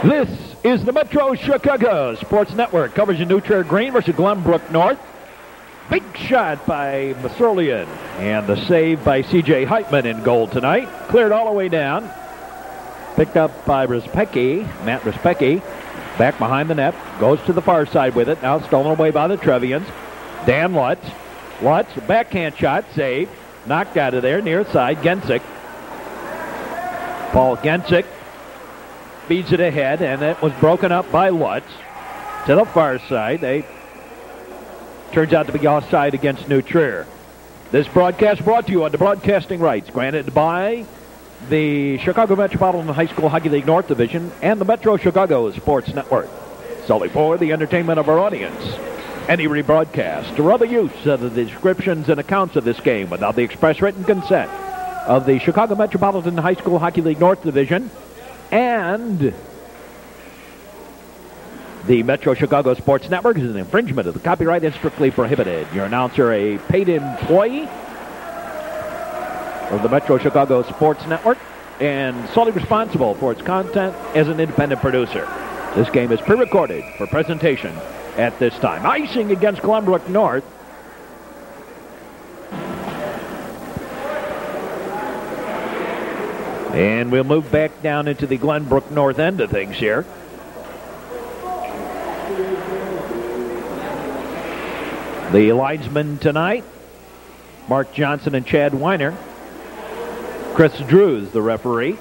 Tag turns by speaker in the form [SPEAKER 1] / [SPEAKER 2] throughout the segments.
[SPEAKER 1] This is the Metro Chicago Sports Network. Covers in New Trier Green versus Glenbrook North. Big shot by Masurlian. And the save by C.J. Heitman in goal tonight. Cleared all the way down. Picked up by Matt Respecki. Back behind the net. Goes to the far side with it. Now stolen away by the Trevians. Dan Lutz. Lutz, backhand shot. Save. Knocked out of there. Near side. Gensick. Paul Gensick feeds it ahead, and it was broken up by Lutz to the far side. They turns out to be offside against New Trier. This broadcast brought to you under broadcasting rights granted by the Chicago Metropolitan High School Hockey League North Division and the Metro Chicago Sports Network, solely for the entertainment of our audience. Any rebroadcast or other use of the descriptions and accounts of this game without the express written consent of the Chicago Metropolitan High School Hockey League North Division and the Metro Chicago Sports Network is an infringement of the copyright and strictly prohibited. Your announcer, a paid employee of the Metro Chicago Sports Network and solely responsible for its content as an independent producer. This game is pre-recorded for presentation at this time. Icing against Glenbrook North. And we'll move back down into the Glenbrook North end of things here. The linesmen tonight, Mark Johnson and Chad Weiner. Chris Drews, the referee.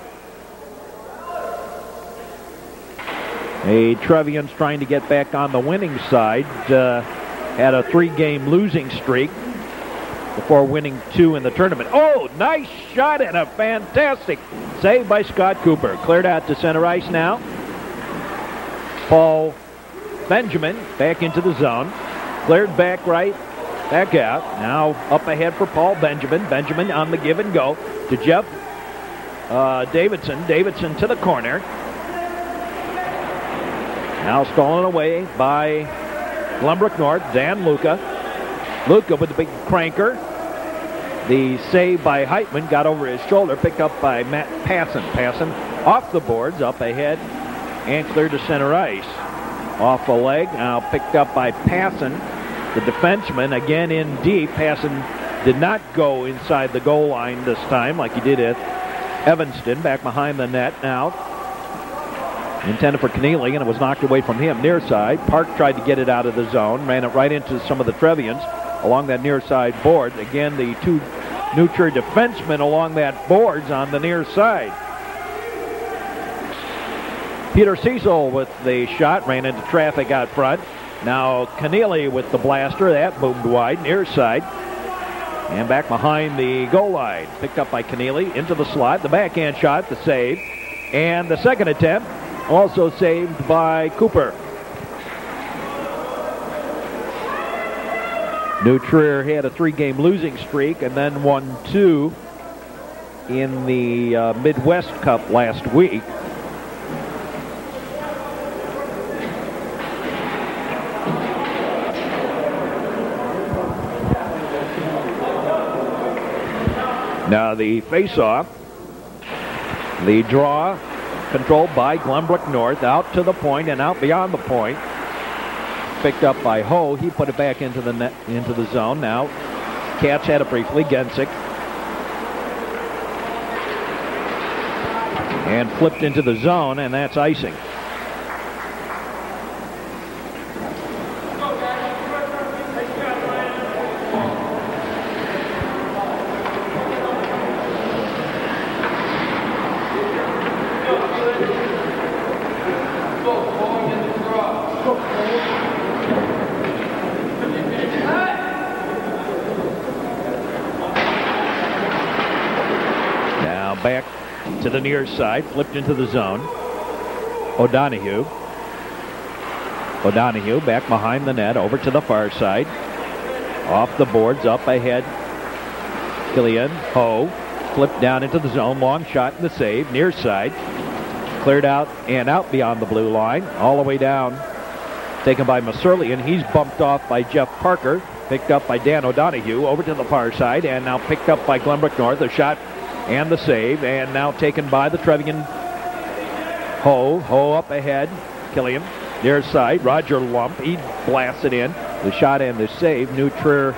[SPEAKER 1] The Trevians trying to get back on the winning side. Had a 3-game losing streak before winning 2 in the tournament. Oh, nice shot and a fantastic save by Scott Cooper. Cleared out to center ice now. Paul Benjamin back into the zone. Cleared back right, back out. Now up ahead for Paul Benjamin. Benjamin on the give and go to Jeff Davidson. Davidson to the corner. Now stolen away by Glenbrook North. Dan Luca. Luca with the big cranker. The save by Heitman got over his shoulder, picked up by Matt Passon. Passon off the boards, up ahead, and cleared to center ice. Off the leg, now picked up by Passon, the defenseman, again in deep. Passon did not go inside the goal line this time like he did at Evanston. Back behind the net now. Intended for Keneally, and it was knocked away from him. Near side, Park tried to get it out of the zone, ran it right into some of the Trevians along that near side board. Again, the 2 New Trier defensemen along that boards on the near side. Peter Cecil with the shot, ran into traffic out front. Now Keneally with the blaster, that boomed wide, near side. And back behind the goal line. Picked up by Keneally, into the slot. The backhand shot, the save. And the second attempt, also saved by Cooper. New Trier had a 3-game losing streak and then won 2 in the Midwest Cup last week. Now the face-off, the draw controlled by Glenbrook North, out to the point and out beyond the point. Picked up by Ho. He put it back into the net, into the zone. Now Cats had it briefly. Gensick. And flipped into the zone, and that's icing. Back to the near side, flipped into the zone. O'Donohue back behind the net, over to the far side. Off the boards, up ahead. Killian Ho flipped down into the zone, long shot and the save, near side. Cleared out and out beyond the blue line, all the way down. Taken by Masurlian. He's bumped off by Jeff Parker. Picked up by Dan O'Donohue, over to the far side, and now picked up by Glenbrook North. A shot and the save, and now taken by the Trevian Ho up ahead. Killian, near side. Roger Lump, he blasts it in. The shot and the save. New Trier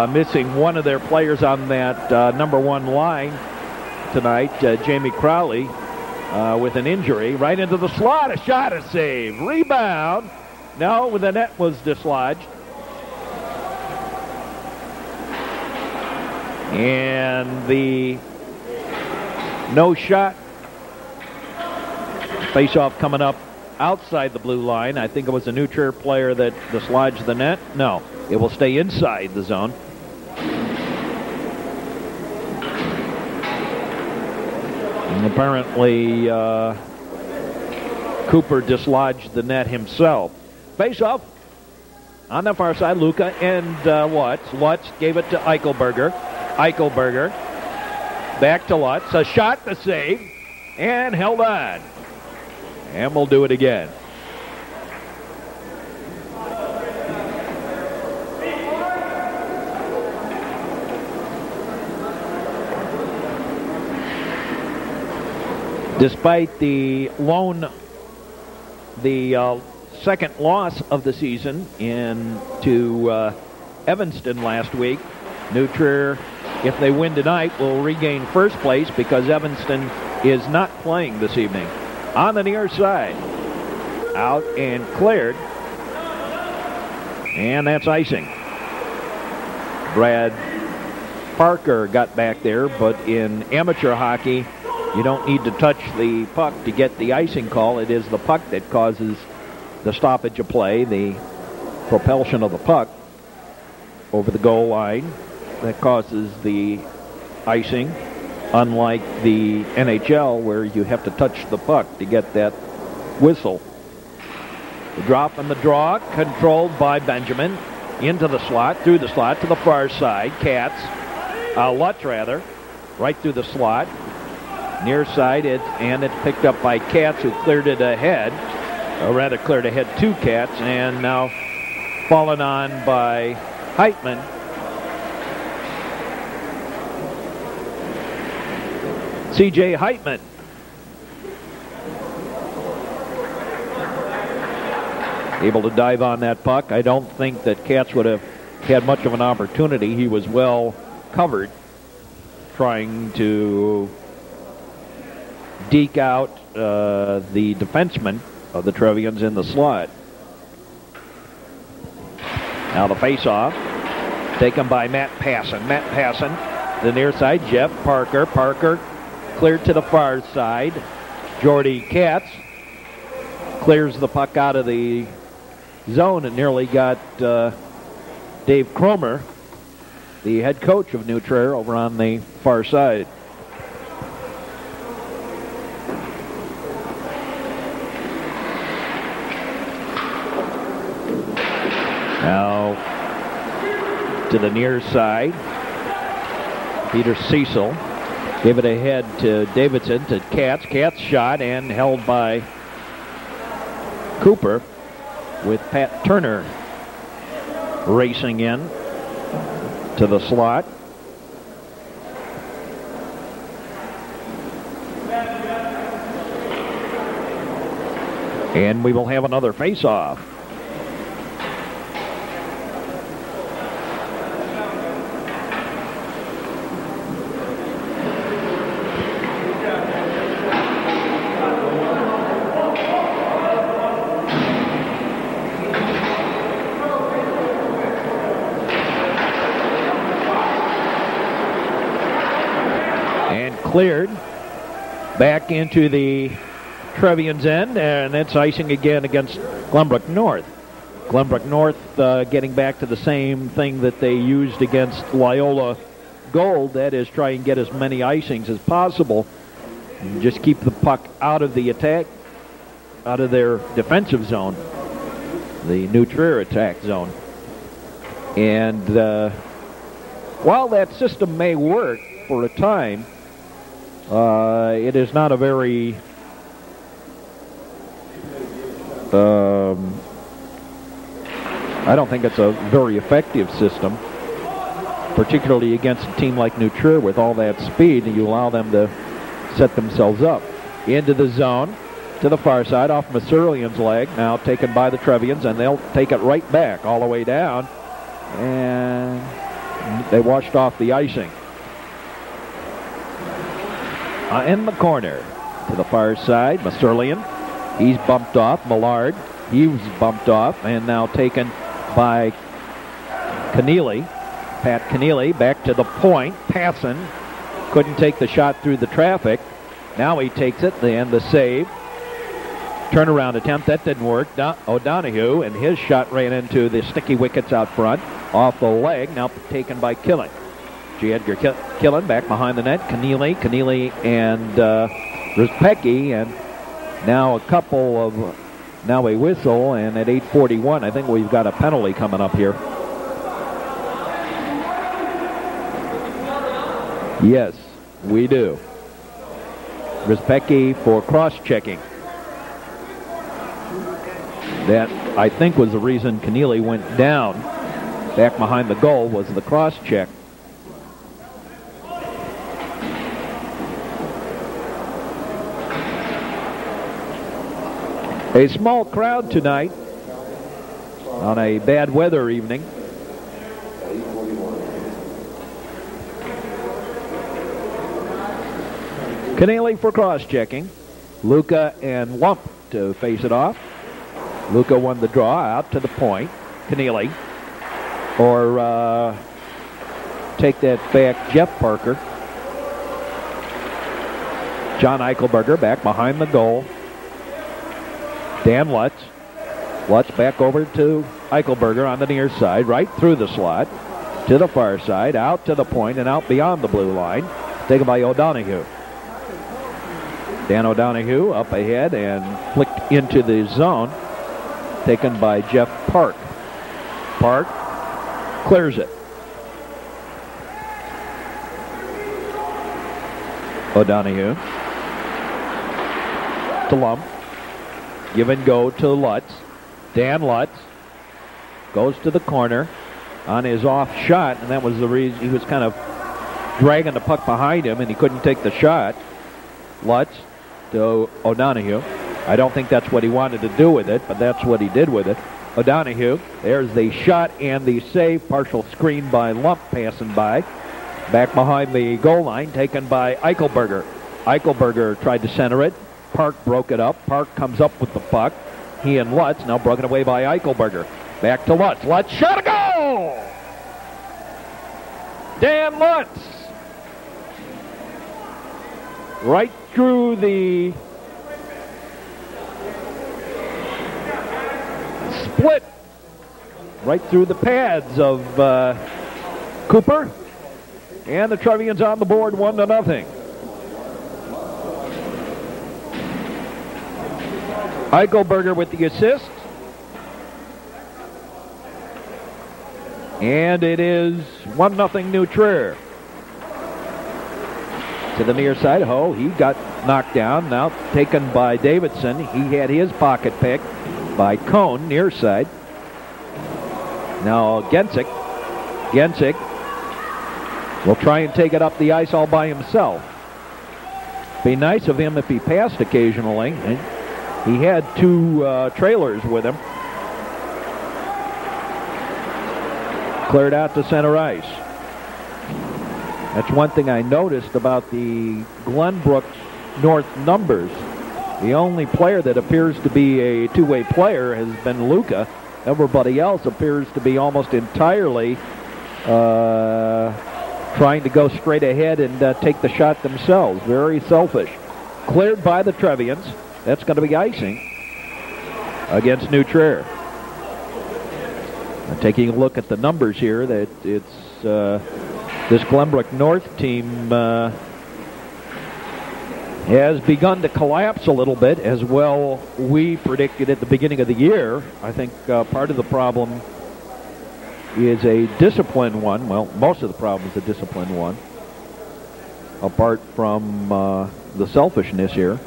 [SPEAKER 1] missing one of their players on that number one line tonight, Jamie Crowley, with an injury. Right into the slot. A shot, a save. Rebound. No, the net was dislodged. And the no shot face-off coming up outside the blue line. I think it was a New Trier player that dislodged the net. No, it will stay inside the zone. And apparently Cooper dislodged the net himself. Face-off on the far side. Luca and Lutz gave it to Eichelberger. Eichelberger back to Lutz. A shot, the save, and held on. And we'll do it again. Despite the second loss of the season to Evanston last week, New Trier, if they win tonight, will regain first place because Evanston is not playing this evening. On the near side, out and cleared, and that's icing. Brad Parker got back there, but in amateur hockey, you don't need to touch the puck to get the icing call. It is the puck that causes the stoppage of play, the propulsion of the puck over the goal line that causes the icing, unlike the NHL where you have to touch the puck to get that whistle. The drop and the draw, controlled by Benjamin, into the slot, through the slot to the far side. Lutz right through the slot. Near side, and it's picked up by Katz, who cleared it ahead, or rather cleared ahead to Katz, and now fallen on by Heitman. C.J. Heitman. Able to dive on that puck. I don't think that Katz would have had much of an opportunity. He was well covered, trying to deke out the defenseman of the Trevians in the slot. Now the face-off, taken by Matt Passon. Matt Passon, the near side, Jeff Parker. Parker cleared to the far side. Jordy Katz clears the puck out of the zone and nearly got Dave Cromer, the head coach of New Trier, over on the far side. Now to the near side, Peter Cecil gave it ahead to Davidson, to Katz. Katz shot and held by Cooper, with Pat Turner racing in to the slot. And we will have another face-off. Cleared back into the Trevians end, and it's icing again against Glenbrook North. Glenbrook North getting back to the same thing that they used against Loyola Gold, that is try and get as many icings as possible and just keep the puck out of the attack, out of their defensive zone, the New Trier attack zone. And while that system may work for a time, it is not a very I don't think it's a very effective system, particularly against a team like New Trier with all that speed, and you allow them to set themselves up. Into the zone, to the far side off Masurlian's leg. Now taken by the Trevians, and they'll take it right back all the way down. And they washed off the icing. In the corner to the far side, Masurlian. He's bumped off. Millard, he was bumped off, and now taken by Keneally. Pat Keneally back to the point. Passing. Couldn't take the shot through the traffic. Now he takes it, and the save. Turnaround attempt, that didn't work. O'Donohue, and his shot ran into the sticky wickets out front. Off the leg, now taken by Killen. G. Edgar Killen back behind the net. Keneally and Rizpecki, and now now a whistle, and at 8:41, I think we've got a penalty coming up here. Yes, we do. Rizpecki for cross-checking. That, I think, was the reason Keneally went down. Back behind the goal was the cross-check. A small crowd tonight on a bad weather evening. Keneally for cross-checking. Luca and Lump to face it off. Luca won the draw out to the point. Keneally. Or take that back, Jeff Parker. John Eichelberger back behind the goal. Dan Lutz. Lutz back over to Eichelberger on the near side, right through the slot, to the far side, out to the point, and out beyond the blue line. Taken by O'Donohue. Dan O'Donohue up ahead and flicked into the zone. Taken by Jeff Park. Park clears it. O'Donohue to Lump. Give and go to Lutz. Dan Lutz goes to the corner on his off shot, and that was the reason he was kind of dragging the puck behind him, and he couldn't take the shot. Lutz to O'Donohue. I don't think that's what he wanted to do with it, but that's what he did with it. O'Donohue, there's the shot and the save. Partial screen by Lump passing by. Back behind the goal line, taken by Eichelberger. Eichelberger tried to center it. Park broke it up. Park comes up with the puck. He and Lutz, now broken away by Eichelberger. Back to Lutz. Lutz shot a goal! Dan Lutz. Right through the split. Right through the pads of Cooper. And the Trevians on the board 1-0. Eichelberger with the assist. And it is 1-0 New Trier. To the near side, he got knocked down. Now taken by Davidson. He had his pocket picked by Cohn, near side. Now Gensick will try and take it up the ice all by himself. Be nice of him if he passed occasionally. He had two trailers with him. Cleared out to center ice. That's one thing I noticed about the Glenbrook North numbers. The only player that appears to be a two-way player has been Luca. Everybody else appears to be almost entirely trying to go straight ahead and take the shot themselves. Very selfish. Cleared by the Trevians. That's going to be icing against New Trier. Taking a look at the numbers here, that it's this Glenbrook North team has begun to collapse a little bit, as well we predicted at the beginning of the year. I think part of the problem is a discipline one. Well, most of the problem is a discipline one, apart from the selfishness here.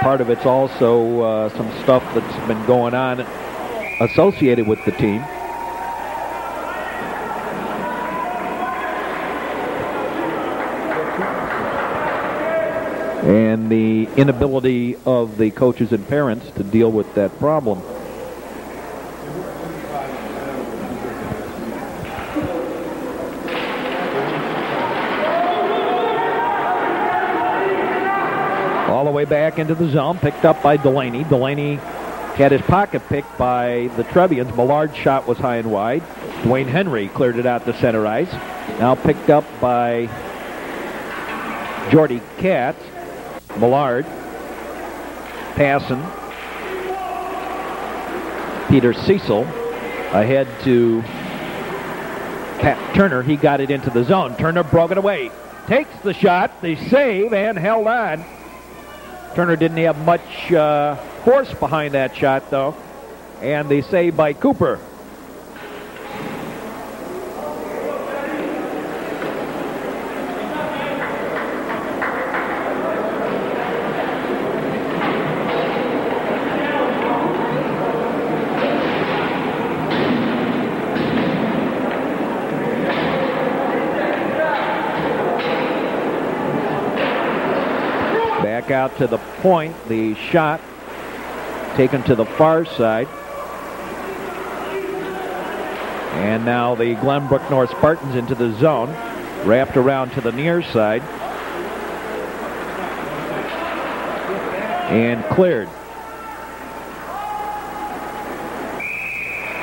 [SPEAKER 1] Part of it's also some stuff that's been going on associated with the team. and the inability of the coaches and parents to deal with that problem. All the way back into the zone, picked up by Delaney. Delaney had his pocket picked by the Trevians. Millard's shot was high and wide. Dwayne Henry cleared it out to center ice. Now picked up by Jordy Katz. Millard passing. Peter Cecil ahead to Pat Turner. He got it into the zone. Turner broke it away. Takes the shot, the save, and held on. Turner didn't have much force behind that shot, though. And the save by Cooper. Out to the point, the shot taken to the far side, and now the Glenbrook North Spartans into the zone, wrapped around to the near side and cleared.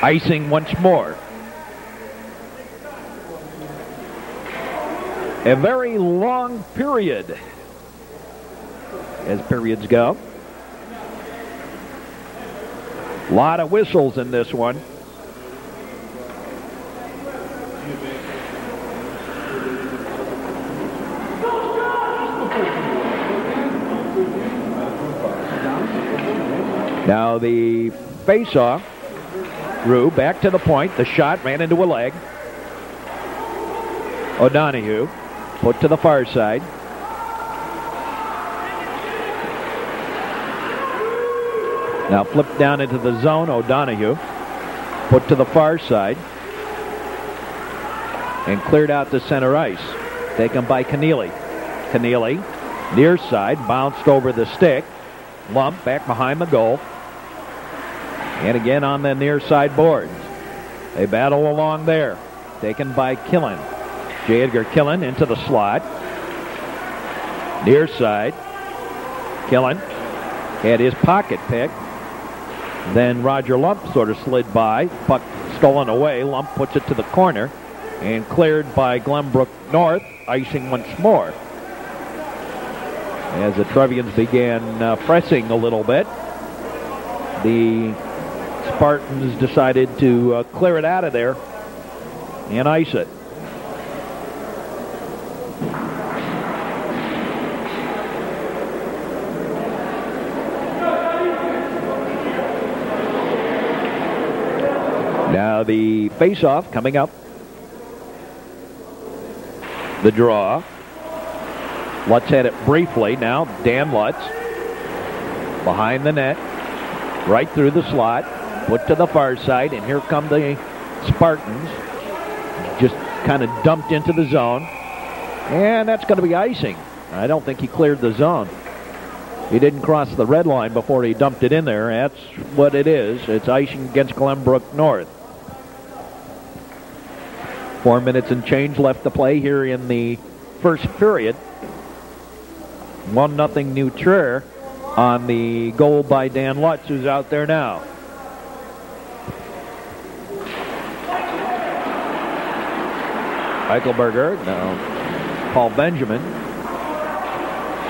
[SPEAKER 1] Icing once more. A very long period, as periods go. A lot of whistles in this one. Now the face-off. Drew back to the point. The shot ran into a leg. O'Donoghue put to the far side. Now flipped down into the zone. O'Donoghue put to the far side and cleared out to center ice. Taken by Keneally. Keneally, near side, bounced over the stick. Lump back behind the goal. And again on the near side boards. They battle along there. Taken by Killen. J. Edgar Killen into the slot. Near side. Killen had his pocket picked. Then Roger Lump sort of slid by. Puck stolen away. Lump puts it to the corner and cleared by Glenbrook North. Icing once more. As the Trevians began pressing a little bit, the Spartans decided to clear it out of there and ice it. Now the face-off coming up. The draw. Lutz had it briefly. Now Dan Lutz behind the net. Right through the slot. Put to the far side. And here come the Spartans. Just kind of dumped into the zone. And that's going to be icing. I don't think he cleared the zone. He didn't cross the red line before he dumped it in there. That's what it is. It's icing against Glenbrook North. 4 minutes and change left to play here in the first period. 1-0 New Trier on the goal by Dan Lutz, who's out there now. Eichelberger, now Paul Benjamin.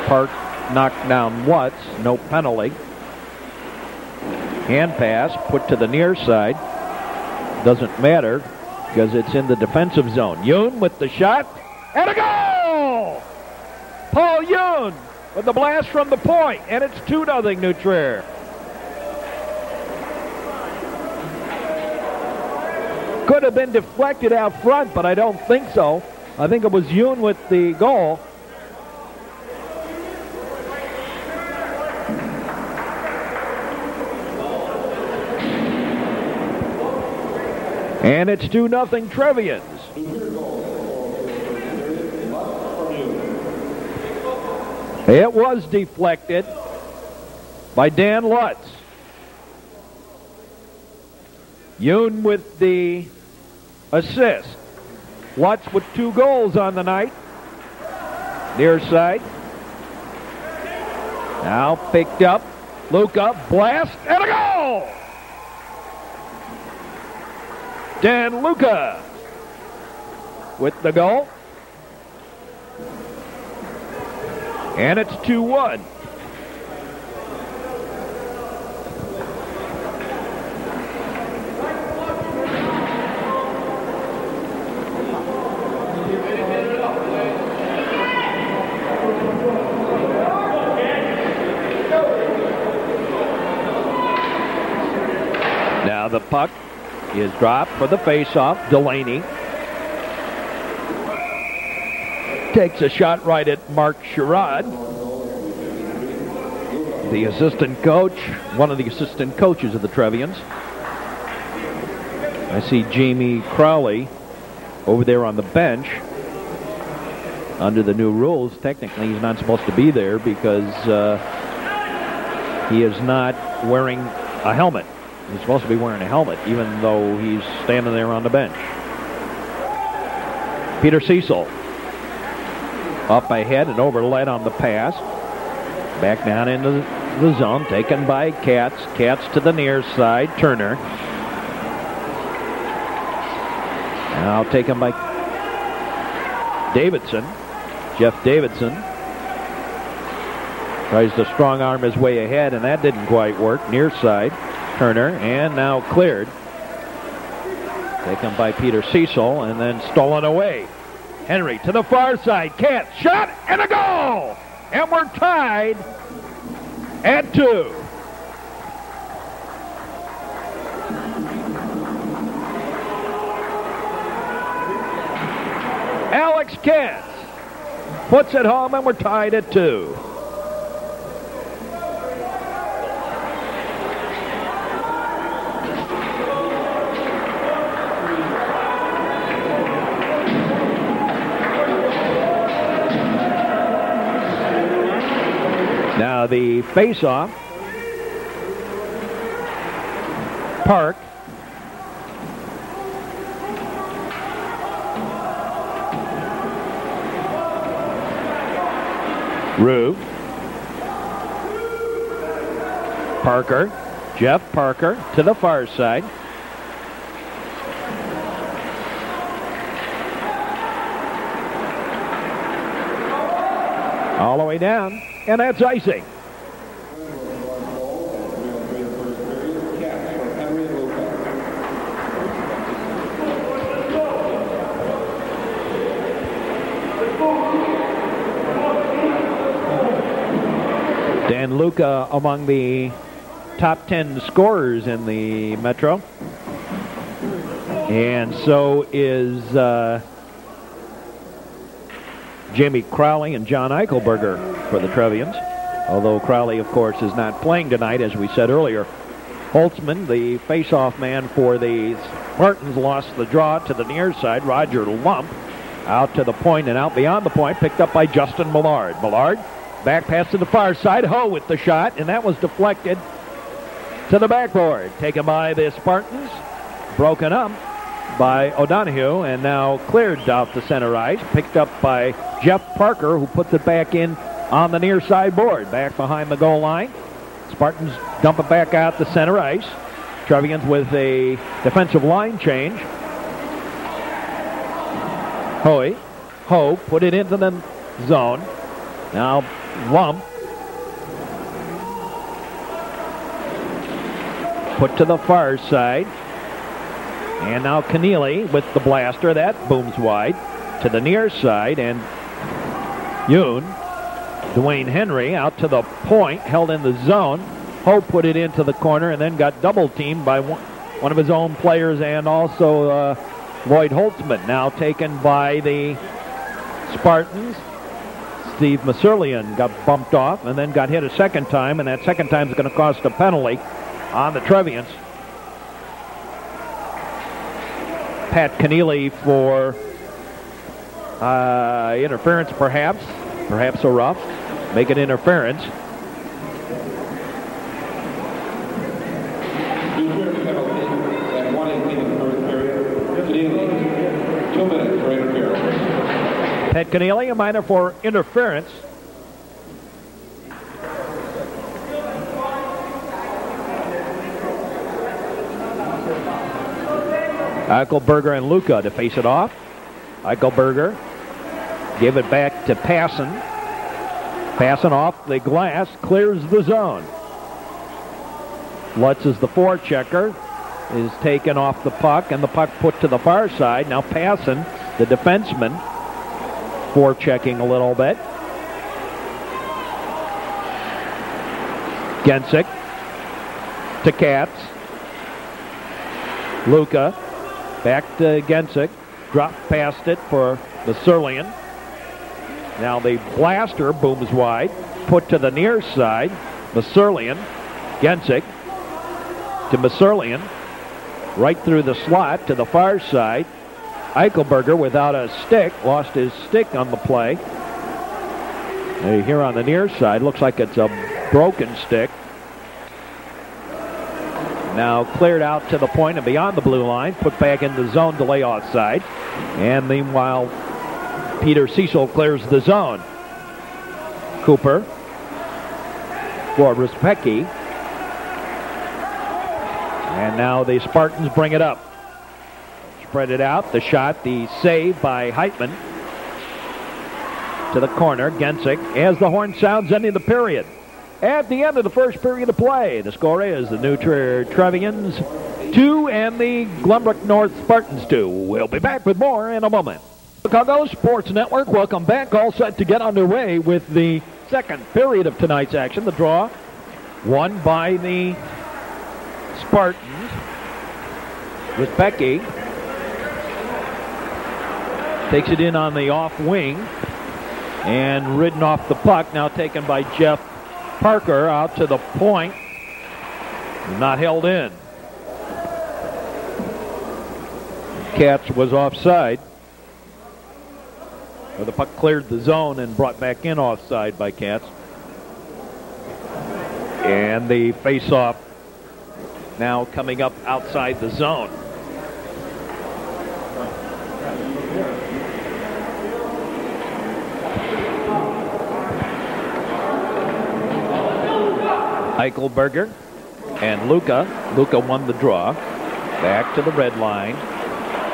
[SPEAKER 1] Park knocked down Lutz, no penalty. Hand pass, put to the near side. Doesn't matter because it's in the defensive zone. Yoon with the shot, and a goal! Paul Yoon with the blast from the point, and it's 2-0 New Trier. Could have been deflected out front, but I don't think so. I think it was Yoon with the goal. And it's 2-0 Trevians. It was deflected by Dan Lutz. Yoon with the assist. Lutz with 2 goals on the night. Near side. Now picked up. Luka, blast, and a goal! Dan Luka with the goal. And it's 2-1. Now the puck is dropped for the faceoff. Delaney takes a shot right at Mark Sherrod, the assistant coach, one of the assistant coaches of the Trevians. I see Jamie Crowley over there on the bench. Under the new rules, technically he's not supposed to be there because he is not wearing a helmet. He's supposed to be wearing a helmet, even though he's standing there on the bench. Peter Cecil up ahead and overled on the pass. Back down into the zone, taken by Katz. Katz to the near side. Turner. Now taken by Davidson. Jeff Davidson tries to strong arm his way ahead, and that didn't quite work. Near side. Turner, and now cleared. Taken by Peter Cecil, and then stolen away. Henry to the far side. Katz, shot, and a goal! And we're tied at 2. Alex Katz puts it home, and we're tied at 2. Now the face-off. Park. Rue. Parker. Jeff Parker to the far side. All the way down. And that's icing. Dan Luka among the top 10 scorers in the Metro. And so is Jamie Crowley and John Eichelberger for the Trevians. Although Crowley, of course, is not playing tonight, as we said earlier. Holtzman, the face-off man for the Spartans, lost the draw to the near side. Roger Lump out to the point and out beyond the point, picked up by Justin Millard. Millard, back pass to the far side. Ho with the shot, and that was deflected to the backboard. Taken by the Spartans, broken up by O'Donohue, and now cleared off the center ice. Picked up by Jeff Parker, who puts it back in on the near side board. Back behind the goal line. Spartans dump it back out the center ice. Trevians with a defensive line change. Ho put it into the zone. Now Lump put to the far side. And now Keneally with the blaster. That booms wide to the near side. And Yoon, Dwayne Henry out to the point, held in the zone. Ho put it into the corner and then got double teamed by one of his own players and also Lloyd Holtzman. Now taken by the Spartans. Steve Masurlian got bumped off and then got hit a second time, and that second time is going to cost a penalty on the Trevians. Pat Keneally for interference, perhaps a rough. make an interference. Pat Keneally, a minor for interference. Eichelberger and Luca to face it off. Eichelberger give it back to Passon. Passon off the glass, clears the zone. Lutz is the forechecker, is taken off the puck, and the puck put to the far side. Now Passon, the defenseman, forechecking a little bit. Gensick to Katz. Luca back to Gensick. Dropped past it for Masurlian. Now the blaster booms wide. Put to the near side. Masurlian. Gensick to Masurlian. Right through the slot to the far side. Eichelberger without a stick. Lost his stick on the play. Here on the near side. Looks like it's a broken stick. Now cleared out to the point and beyond the blue line. Put back in the zone to lay offside. And meanwhile, Peter Cecil clears the zone. Cooper for Respecki. And now the Spartans bring it up. Spread it out. The shot, the save by Heitman. To the corner, Gensick. As the horn sounds, ending the period. At the end of the first period of play, the score is the New Trevians 2 and the Glenbrook North Spartans 2. We'll be back with more in a moment. Chicago Sports Network, welcome back. All set to get underway with the second period of tonight's action. The draw won by the Spartans. Respecki takes it in on the off wing and ridden off the puck. Now taken by Jeff Parker out to the point. Not held in. Katz was offside. The puck cleared the zone and brought back in offside by Katz. And the face-off now coming up outside the zone. Eichelberger and Luca. Luca won the draw. Back to the red line.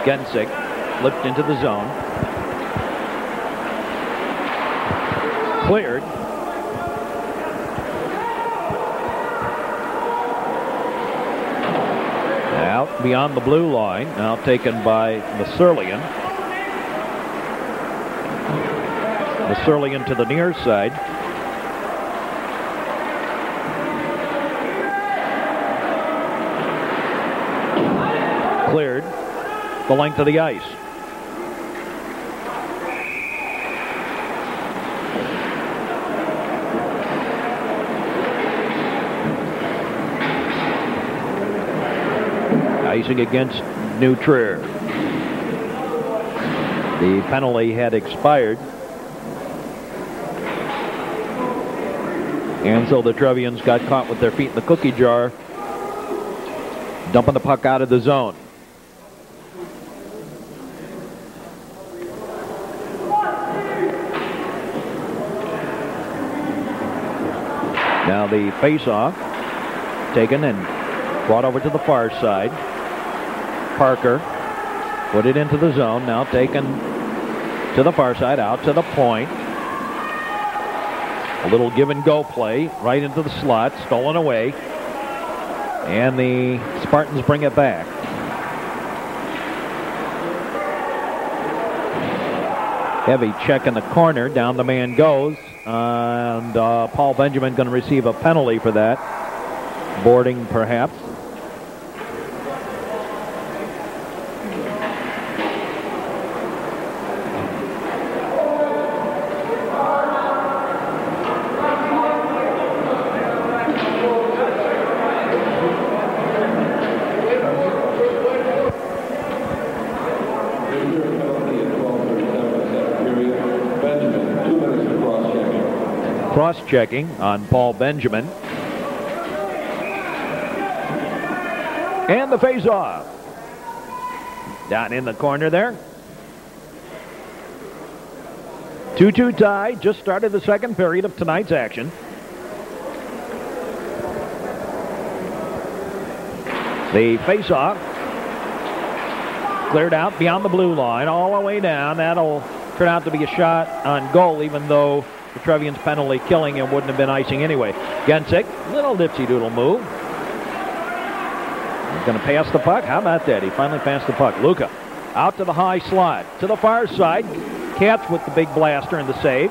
[SPEAKER 1] Gensick flipped into the zone. Cleared. Out beyond the blue line. Now taken by Masurlian. Masurlian to the near side. Cleared the length of the ice. Icing against New Trier. The penalty had expired. And so the Trevians got caught with their feet in the cookie jar, dumping the puck out of the zone. Now the face-off taken and brought over to the far side. Parker put it into the zone. Now taken to the far side, out to the point. A little give and go play right into the slot, stolen away. And the Spartans bring it back. Heavy check in the corner. Down the man goes. And Paul Benjamin going to receive a penalty for that. Boarding, perhaps. cross-checking on Paul Benjamin. And the face-off. Down in the corner there. 2-2 tie. Just started the second period of tonight's action. The face-off cleared out beyond the blue line, all the way down. That'll turn out to be a shot on goal, even though the Trevian's penalty killing him wouldn't have been icing anyway. Gensick, little dipsy-doodle move. He's going to pass the puck. How about that? He finally passed the puck. Luca out to the high slot. To the far side. Katz with the big blaster and the save.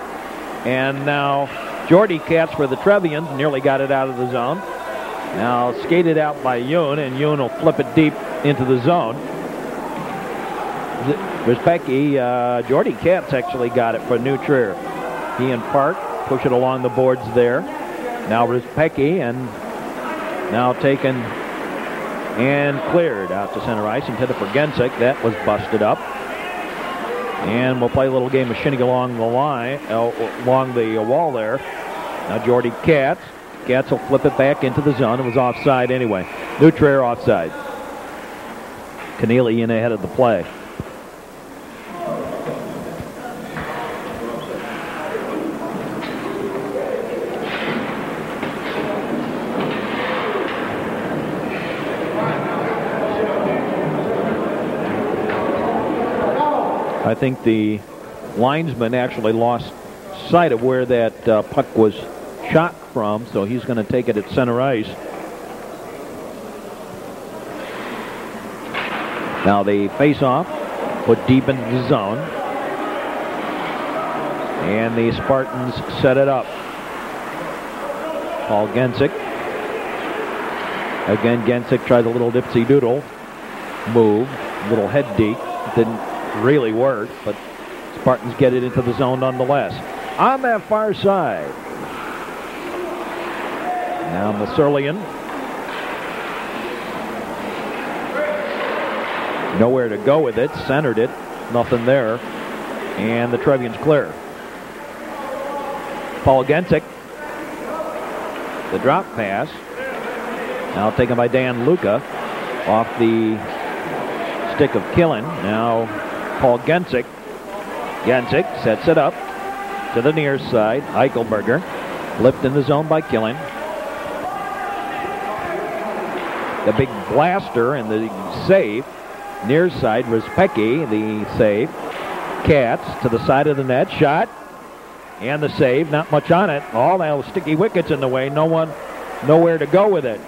[SPEAKER 1] And now Jordy Katz for the Trevians nearly got it out of the zone. Now skated out by Yoon, and Yoon will flip it deep into the zone. Respecki, Jordy Katz actually got it for New Trier. He and Park push it along the boards there. Now Respecki, and now taken and cleared out to center ice, intended for Gensick. That was busted up. And we'll play a little game of shinny along the line, along the wall there. Now Jordy Katz. Katz will flip it back into the zone. It was offside anyway. New Trier offside. Keneally in ahead of the play. I think the linesman actually lost sight of where that puck was shot from, so he's going to take it at center ice. Now the face-off put deep into the zone, and the Spartans set it up. Paul Gensick. Again, Gensick tried a little dipsy-doodle move, little head deep. Didn't really work, but Spartans get it into the zone nonetheless. On that far side. Now Masurlian. Nowhere to go with it. Centered it. Nothing there. And the Trevians clear. Paul Gensick. The drop pass. Now taken by Dan Luca. Off the stick of Killen. Now Paul Gensick. Gensick sets it up to the near side. Eichelberger. Flipped in the zone by Killen. The big blaster and the save. Near side, Respecki, the save. Katz to the side of the net. Shot. And the save. Not much on it. All those sticky wickets in the way. Nowhere to go with it.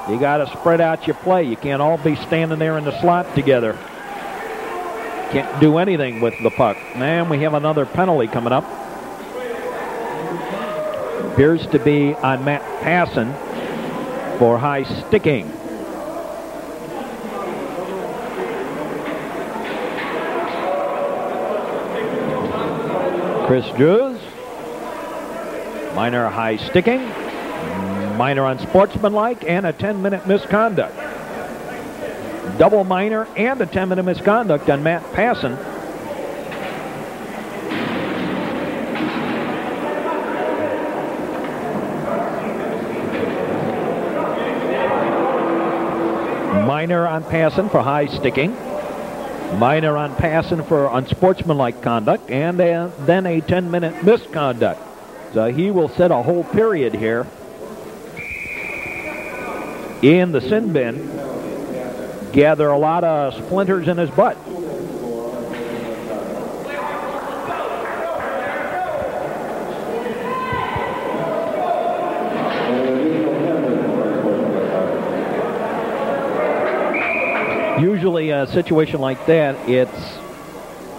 [SPEAKER 1] You got to spread out your play. You can't all be standing there in the slot together. Can't do anything with the puck. Man, we have another penalty coming up. Appears to be on Matt Passon for high sticking. Chris Drews. Minor high sticking. Minor unsportsmanlike, and a 10-minute misconduct. Double minor and a 10-minute misconduct on Matt Passon. Minor on Passon for high sticking. Minor on Passon for unsportsmanlike conduct, and then a 10-minute misconduct. So he will set a whole period here in the sin bin. Gather a lot of splinters in his butt. Usually a situation like that, it's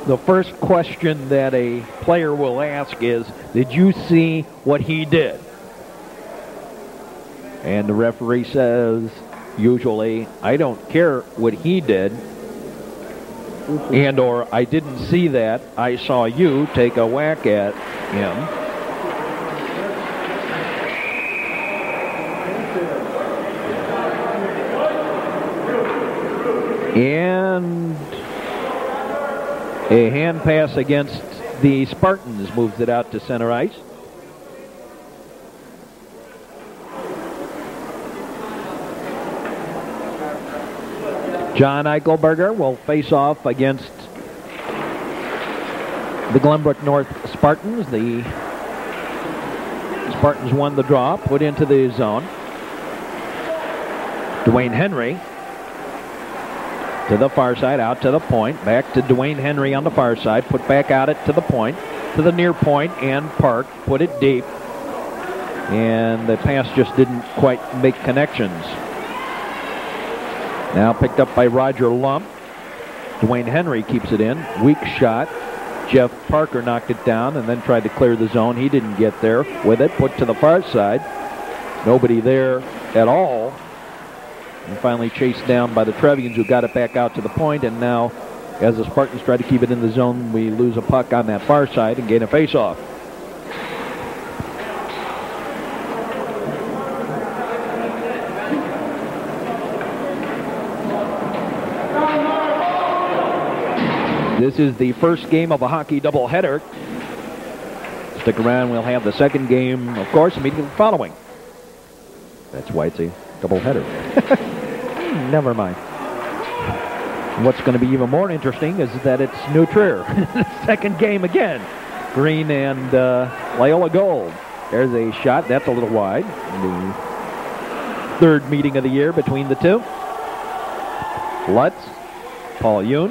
[SPEAKER 1] the first question that a player will ask is, did you see what he did? And the referee says, usually, I don't care what he did, and or I didn't see that, I saw you take a whack at him. And a hand pass against the Spartans moves it out to center ice. John Eichelberger will face off against the Glenbrook North Spartans. The Spartans won the draw, put into the zone. Dwayne Henry to the far side, out to the point. Back to Dwayne Henry on the far side. Put back out it to the point, to the near point, and Park put it deep. And the pass just didn't quite make connections. Now picked up by Roger Lump. Dwayne Henry keeps it in. Weak shot. Jeff Parker knocked it down and then tried to clear the zone. He didn't get there with it. Put to the far side. Nobody there at all. And finally chased down by the Trevians, who got it back out to the point. And now, as the Spartans try to keep it in the zone, we lose a puck on that far side and gain a face-off. This is the first game of a hockey doubleheader. Stick around, we'll have the second game, of course, immediately following. That's why it's a doubleheader. Never mind. What's going to be even more interesting is that it's New Trier. Second game again. Green and Loyola Gold. There's a shot. That's a little wide. The third meeting of the year between the two. Lutz. Paul Yoon.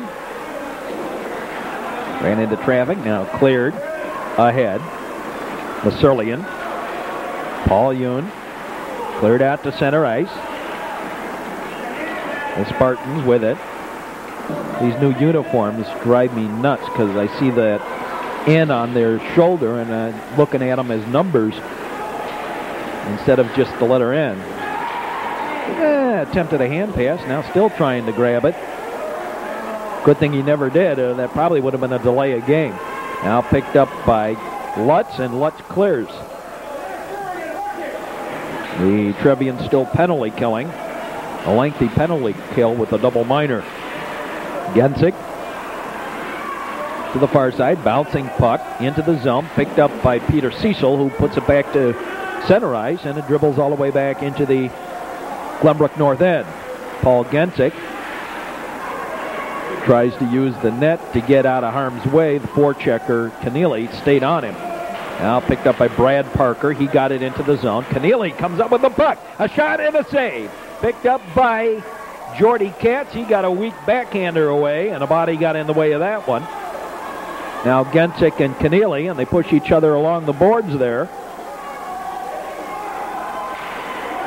[SPEAKER 1] Ran into traffic. Now cleared. Ahead. Masurlian. Paul Yoon. Cleared out to center ice. The Spartans with it. These new uniforms drive me nuts because I see that N on their shoulder and I'm looking at them as numbers instead of just the letter N. Attempted a hand pass. Now still trying to grab it. Good thing he never did. That probably would have been a delay of game. Now picked up by Lutz, and Lutz clears. The Trevians still penalty killing. A lengthy penalty kill with a double minor. Gensick to the far side, bouncing puck into the zone, picked up by Peter Cecil, who puts it back to center ice, and it dribbles all the way back into the Glenbrook North end. Paul Gensick tries to use the net to get out of harm's way. The forechecker, Keneally, stayed on him. Now picked up by Brad Parker. He got it into the zone. Keneally comes up with the puck. A shot and a save. Picked up by Jordy Katz. He got a weak backhander away, and a body got in the way of that one. Now Gensick and Keneally, and they push each other along the boards there.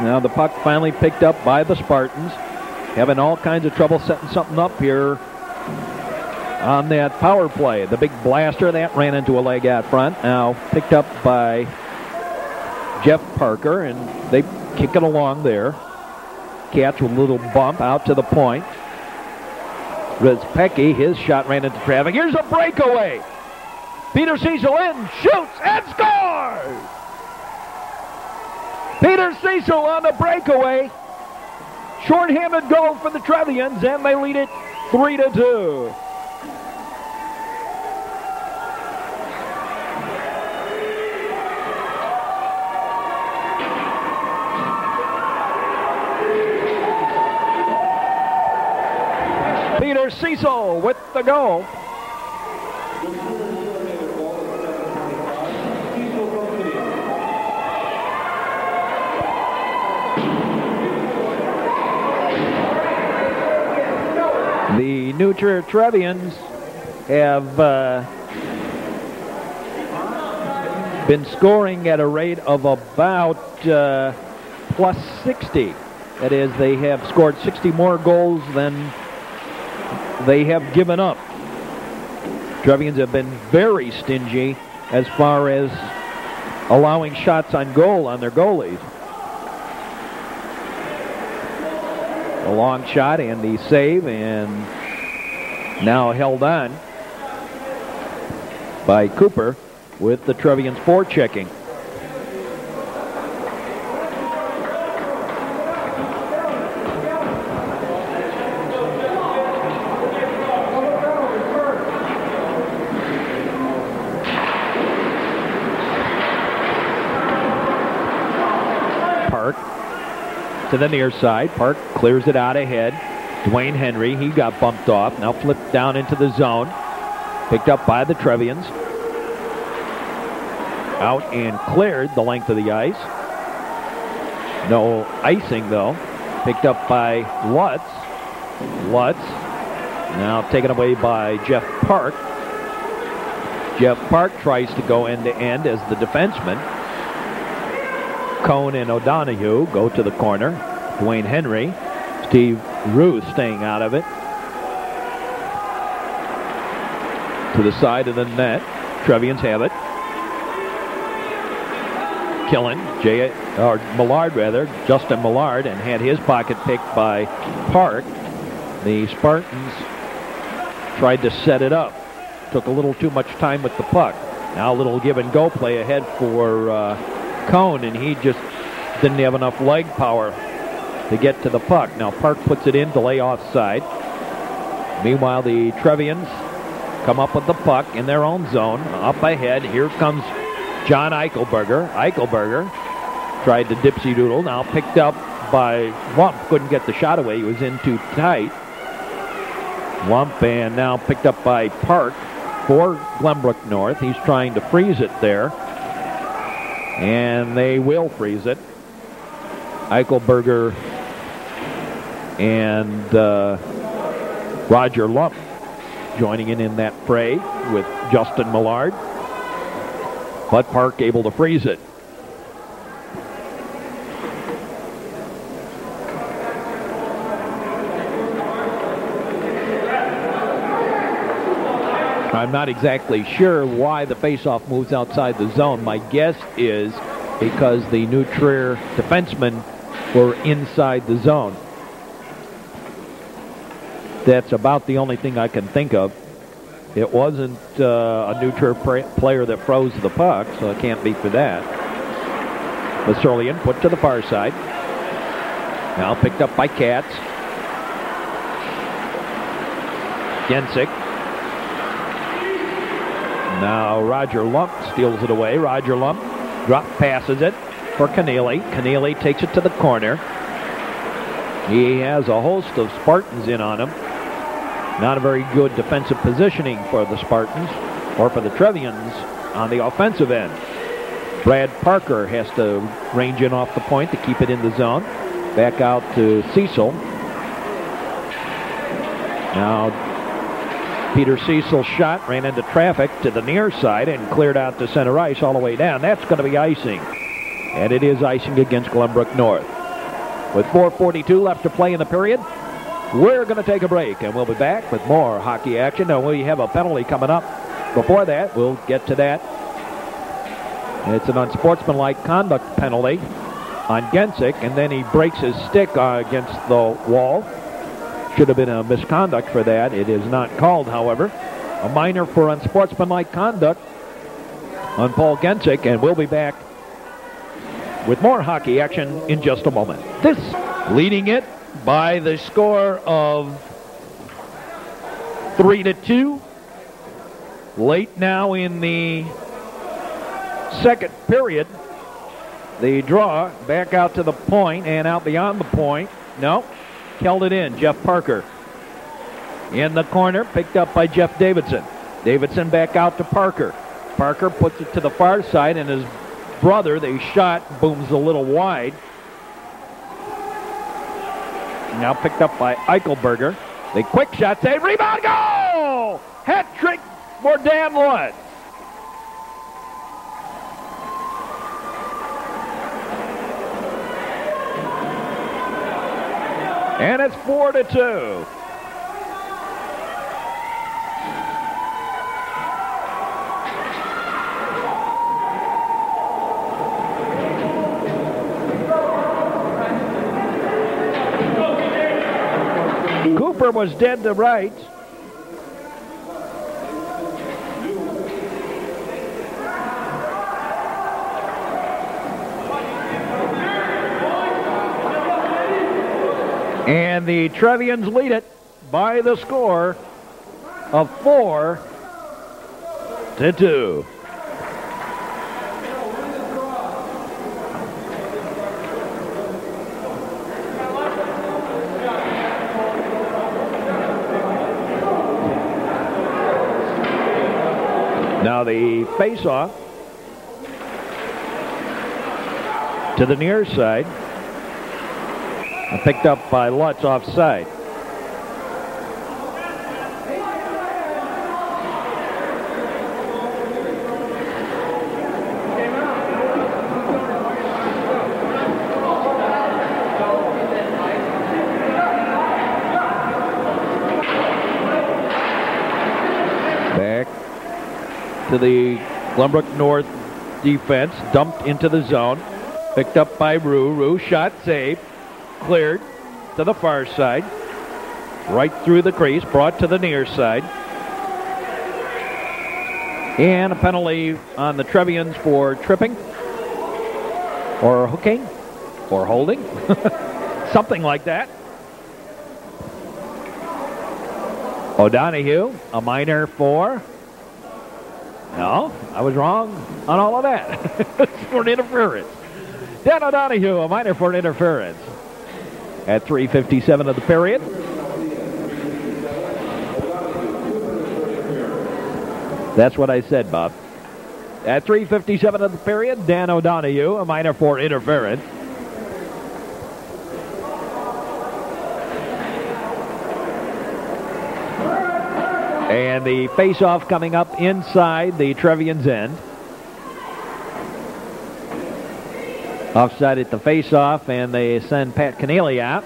[SPEAKER 1] Now the puck finally picked up by the Spartans. Having all kinds of trouble setting something up here on that power play. The big blaster, that ran into a leg out front. Now picked up by Jeff Parker, and they kick it along there. Catch with a little bump out to the point. Rizpecki, his shot ran into traffic. Here's a breakaway. Peter Cecil in, shoots, and scores! Peter Cecil on the breakaway. Short-handed goal for the Trevians, and they lead it 3-2. Peter Cecil with the goal. The New Trier Trevians have been scoring at a rate of about plus 60. That is, they have scored 60 more goals than they have given up. Trevians have been very stingy as far as allowing shots on goal on their goalies. A long shot and the save, and now held on by Cooper with the Trevians forechecking. To the near side. Park clears it out ahead. Dwayne Henry, he got bumped off. Now flipped down into the zone. Picked up by the Trevians. Out and cleared the length of the ice. No icing, though. Picked up by Lutz. Lutz now taken away by Jeff Park. Jeff Park tries to go end-to-end as the defenseman. Cohn and O'Donohue go to the corner. Dwayne Henry. Steve Ruth staying out of it. To the side of the net. Trevians have it. Killen, Millard rather, Justin Millard, and had his pocket picked by Park. The Spartans tried to set it up. Took a little too much time with the puck. Now a little give and go play ahead for Cohn, and he just didn't have enough leg power to get to the puck. Now Park puts it in to lay offside. Meanwhile, the Trevians come up with the puck in their own zone. Up ahead, here comes John Eichelberger. Eichelberger tried to dipsy-doodle. Now picked up by Lump. Couldn't get the shot away. He was in too tight. Lump, and now picked up by Park for Glenbrook North. He's trying to freeze it there. And they will freeze it. Eichelberger and Roger Lump joining in that fray with Justin Millard. But Park able to freeze it. I'm not exactly sure why the faceoff moves outside the zone. My guess is because the New Trier defensemen were inside the zone. That's about the only thing I can think of. It wasn't a New Trier player that froze the puck, so it can't be for that. Vassilian put to the far side. Now picked up by Katz. Gensick. Now Roger Lump steals it away. Roger Lump drop passes it for Keneally. Keneally takes it to the corner. He has a host of Spartans in on him. Not a very good defensive positioning for the Spartans or for the Trevians on the offensive end. Brad Parker has to range in off the point to keep it in the zone. Back out to Cecil. Now Peter Cecil's shot ran into traffic to the near side and cleared out to center ice all the way down. That's going to be icing. And it is icing against Glenbrook North. With 4:42 left to play in the period, we're going to take a break, and we'll be back with more hockey action. And we have a penalty coming up. Before that, we'll get to that. It's an unsportsmanlike conduct penalty on Gensick, and then he breaks his stick against the wall. Should have been a misconduct for that. It is not called, however. A minor for unsportsmanlike conduct on Paul Gensick, and we'll be back with more hockey action in just a moment. This leading it by the score of 3-2. Late now in the second period. The draw back out to the point and out beyond the point. No, held it in. Jeff Parker in the corner, picked up by Jeff Davidson. Davidson back out to Parker. Parker puts it to the far side, and his brother, the shot booms a little wide. Now picked up by Eichelberger. The quick shot save, rebound, goal! Hat trick for Dan Lutz. And it's 4-2. Cooper was dead to right. And the Trevians lead it by the score of 4-2. Now the face-off to the near side. Picked up by Lutz offside. Back to the Glenbrook North defense, dumped into the zone. Picked up by Rue. Rue shot, saved. Cleared to the far side, right through the crease, brought to the near side. And a penalty on the Trevians for tripping or hooking or holding, something like that. O'Donoghue, a minor for... No, I was wrong on all of that. For an interference. Dan O'Donoghue, a minor for an interference. At 3:57 of the period. That's what I said, Bob. At 3:57 of the period, Dan O'Donoghue, a minor for interference. And the face-off coming up inside the Trevians' end. Offside at the face-off, and they send Pat Keneally out.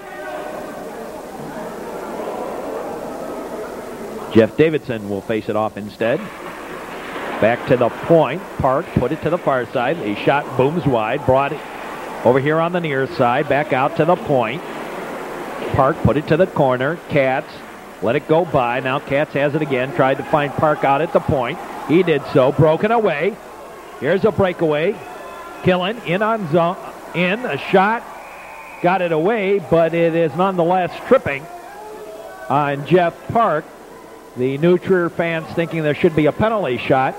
[SPEAKER 1] Jeff Davidson will face it off instead. Back to the point. Park put it to the far side. A shot booms wide. Brought it over here on the near side. Back out to the point. Park put it to the corner. Katz let it go by. Now Katz has it again. Tried to find Park out at the point. He did so. Broken away. Here's a breakaway. Killen in on zone, in a shot, got it away, but it is nonetheless tripping on Jeff Park. The New Trier fans thinking there should be a penalty shot,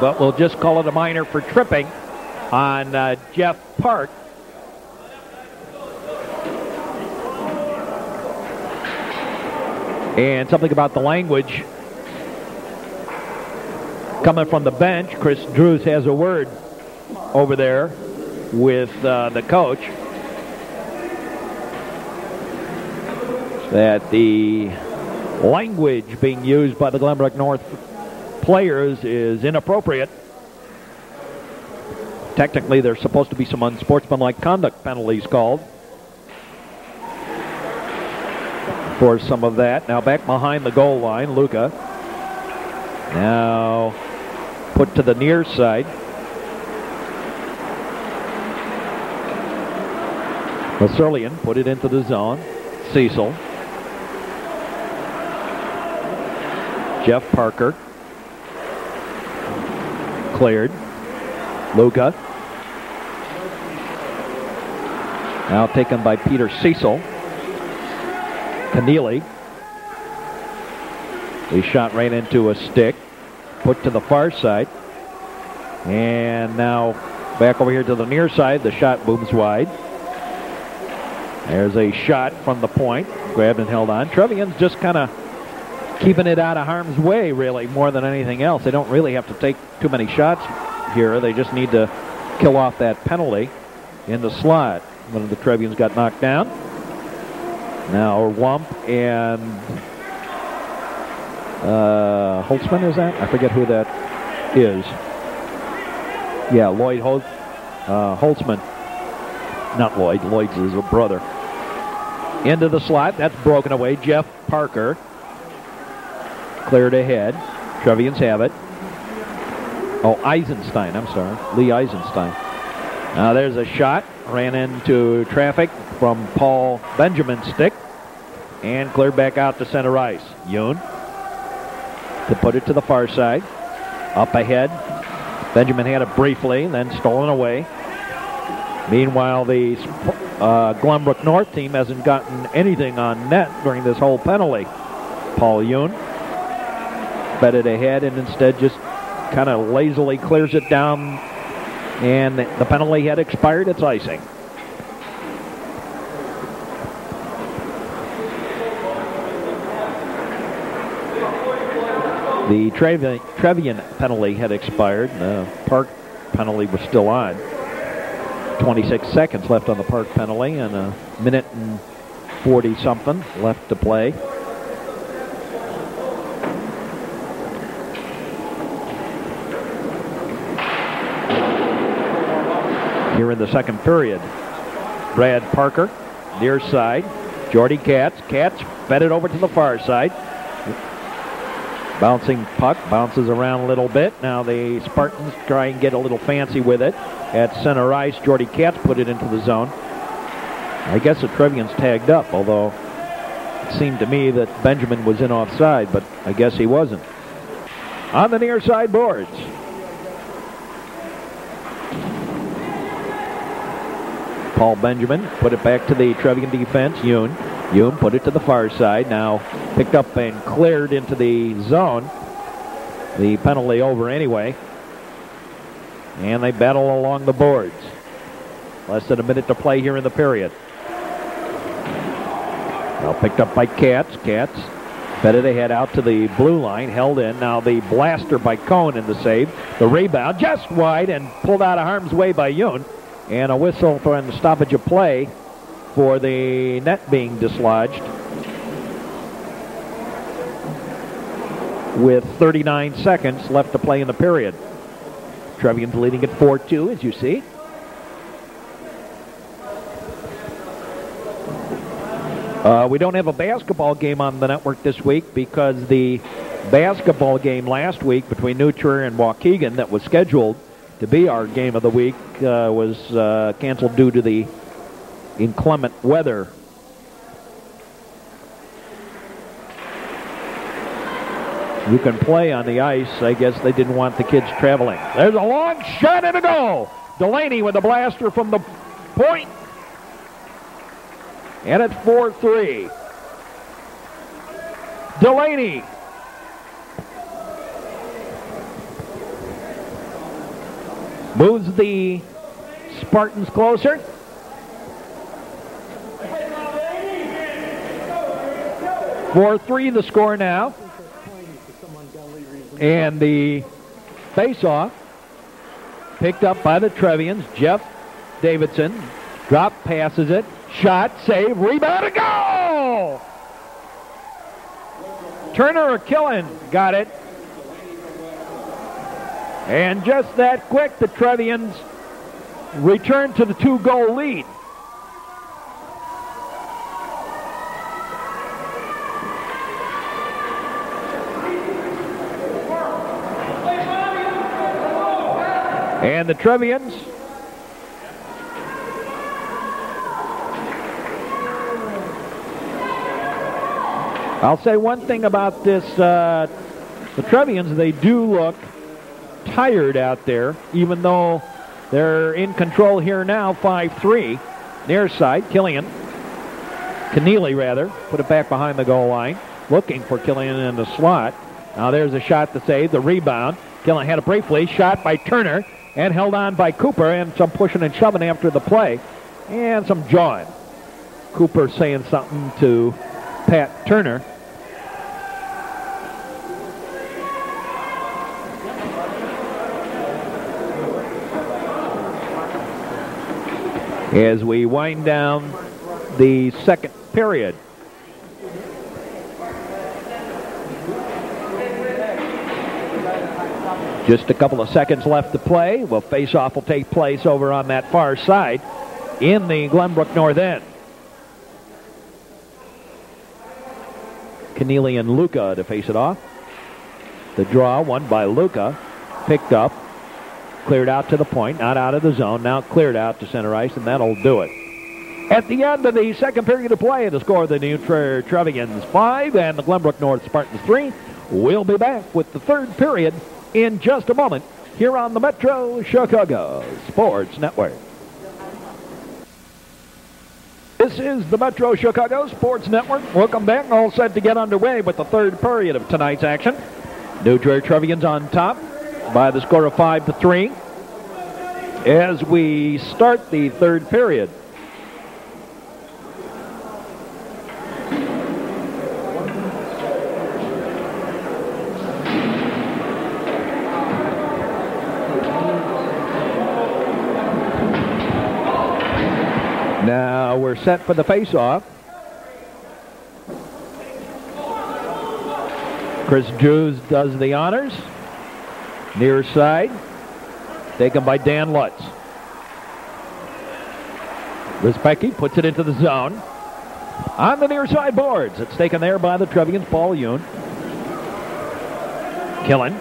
[SPEAKER 1] but we'll just call it a minor for tripping on Jeff Park. And something about the language coming from the bench. Chris Drews has a word over there with the coach that the language being used by the Glenbrook North players is inappropriate. Technically, there's supposed to be some unsportsmanlike conduct penalties called for some of that. Now back behind the goal line, Luca. Now put to the near side. Maserlian put it into the zone. Cecil. Jeff Parker. Cleared. Luca. Now taken by Peter Cecil. Keneally. He shot right into a stick. Put to the far side. And now back over here to the near side. The shot booms wide. There's a shot from the point. Grabbed and held on. Trevian's just kind of keeping it out of harm's way, really, more than anything else. They don't really have to take too many shots here. They just need to kill off that penalty in the slot. One of the Trevians got knocked down. Now Wump and Holtzman, is that? I forget who that is. Yeah, Lloyd Holtzman. Not Lloyd. Lloyd's his brother. Into the slot. That's broken away. Jeff Parker. Cleared ahead. Trevians have it. Oh, Eisenstein. I'm sorry. Lee Eisenstein. Now there's a shot. Ran into traffic from Paul Benjamin's stick. And cleared back out to center ice. Yoon to put it to the far side. Up ahead. Benjamin had it briefly, then stolen away. Meanwhile, the Glenbrook North team hasn't gotten anything on net during this whole penalty. Paul Yoon bet it ahead and instead just kind of lazily clears it down, and the penalty had expired. It's icing. The Trevian penalty had expired. The Park penalty was still on. 26 seconds left on the Park penalty and a minute and 40-something left to play. Here in the second period, Brad Parker, near side. Jordy Katz. Katz fed it over to the far side. Bouncing puck, bounces around a little bit. Now the Spartans try and get a little fancy with it. At center ice, Jordy Katz put it into the zone. I guess the Trevians tagged up, although it seemed to me that Benjamin was in offside, but I guess he wasn't. On the near side boards. Paul Benjamin put it back to the Trevian defense. Yoon put it to the far side. Now picked up and cleared into the zone. The penalty over anyway. And they battle along the boards. Less than a minute to play here in the period. Now picked up by Katz. Katz fed it ahead out to the blue line. Held in. Now the blaster by Cohn in the save. The rebound just wide and pulled out of harm's way by Yoon. And a whistle for the stoppage of play for the net being dislodged. With 39 seconds left to play in the period. Trevians leading at 4-2, as you see. We don't have a basketball game on the network this week because the basketball game last week between New Trier and Waukegan that was scheduled to be our game of the week was canceled due to the inclement weather. You can play on the ice. I guess they didn't want the kids traveling. There's a long shot and a goal. Delaney with the blaster from the point. And it's 4-3. Delaney. Moves the Spartans closer. For 3 the score now. And the face-off picked up by the Trevians. Jeff Davidson drop passes it. Shot, save, rebound, and goal! Turner or Killen got it. And just that quick, the Trevians return to the 2-goal lead. And the Trevians I'll say one thing about this, the Trevians, they do look tired out there, even though they're in control here now, 5-3. Near side, Keneally rather, put it back behind the goal line, looking for Killian in the slot. Now there's a shot to save, the rebound. Killian had it briefly, shot by Turner, and held on by Cooper, and some pushing and shoving after the play, and some jawing. Cooper saying something to Pat Turner. As we wind down the second period. Just a couple of seconds left to play. Well, face-off will take place over on that far side in the Glenbrook North end. Keneally and Luca to face it off. The draw, won by Luca, picked up, cleared out to the point, not out of the zone, now cleared out to center ice, and that'll do it. At the end of the second period of play, the score of the New Trier Trevians 5 and the Glenbrook North Spartans 3. We'll be back with the third period in just a moment here on the Metro Chicago Sports Network. This is the Metro Chicago Sports Network. Welcome back. All set to get underway with the third period of tonight's action. New Trier Trevians on top by the score of 5-3 as we start the third period. we're set for the face-off. Chris Drews does the honors. Near side, taken by Dan Lutz. Rispecki puts it into the zone. On the near side boards. It's taken there by the Trevians, Paul Yoon. Killen.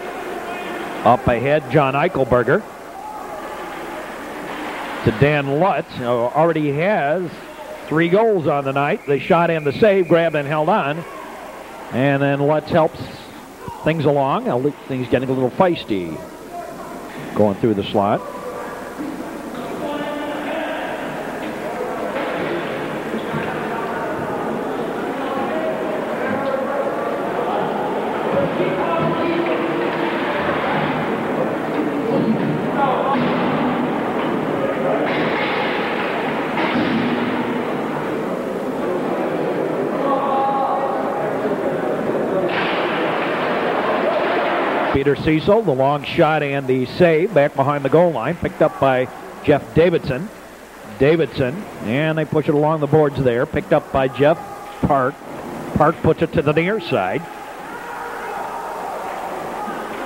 [SPEAKER 1] Up ahead, John Eichelberger. To Dan Lutz, who already has 3 goals on the night. The shot and the save, grabbed and held on. And then Lutz helps things along. Things getting a little feisty going through the slot. Peter Cecil, the long shot and the save back behind the goal line, picked up by Jeff Davidson. And they push it along the boards there, picked up by Jeff Park. Park puts it to the near side.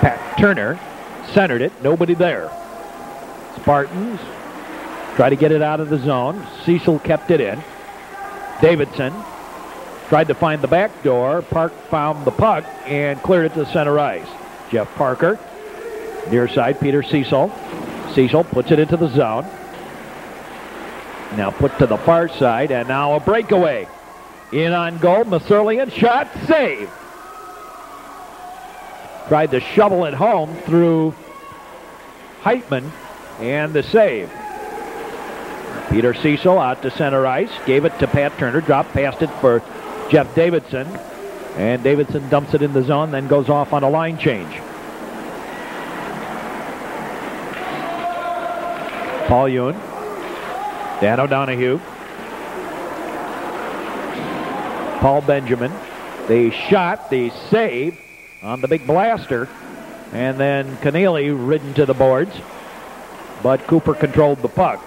[SPEAKER 1] Pat Turner centered it, nobody there. Spartans try to get it out of the zone. Cecil kept it in. Davidson tried to find the back door. Park found the puck and cleared it to center ice. Jeff Parker, near side, Peter Cecil. Cecil puts it into the zone. Now put to the far side, and now a breakaway. In on goal, Masurlian, shot, save. Tried to shovel it home through Heitman, and the save. Peter Cecil out to center ice, gave it to Pat Turner, dropped past it for Jeff Davidson. And Davidson dumps it in the zone, then goes off on a line change. Paul Ewan, Dan O'Donohue, Paul Benjamin. The shot, the save on the big blaster, and then Keneally ridden to the boards, but Cooper controlled the puck.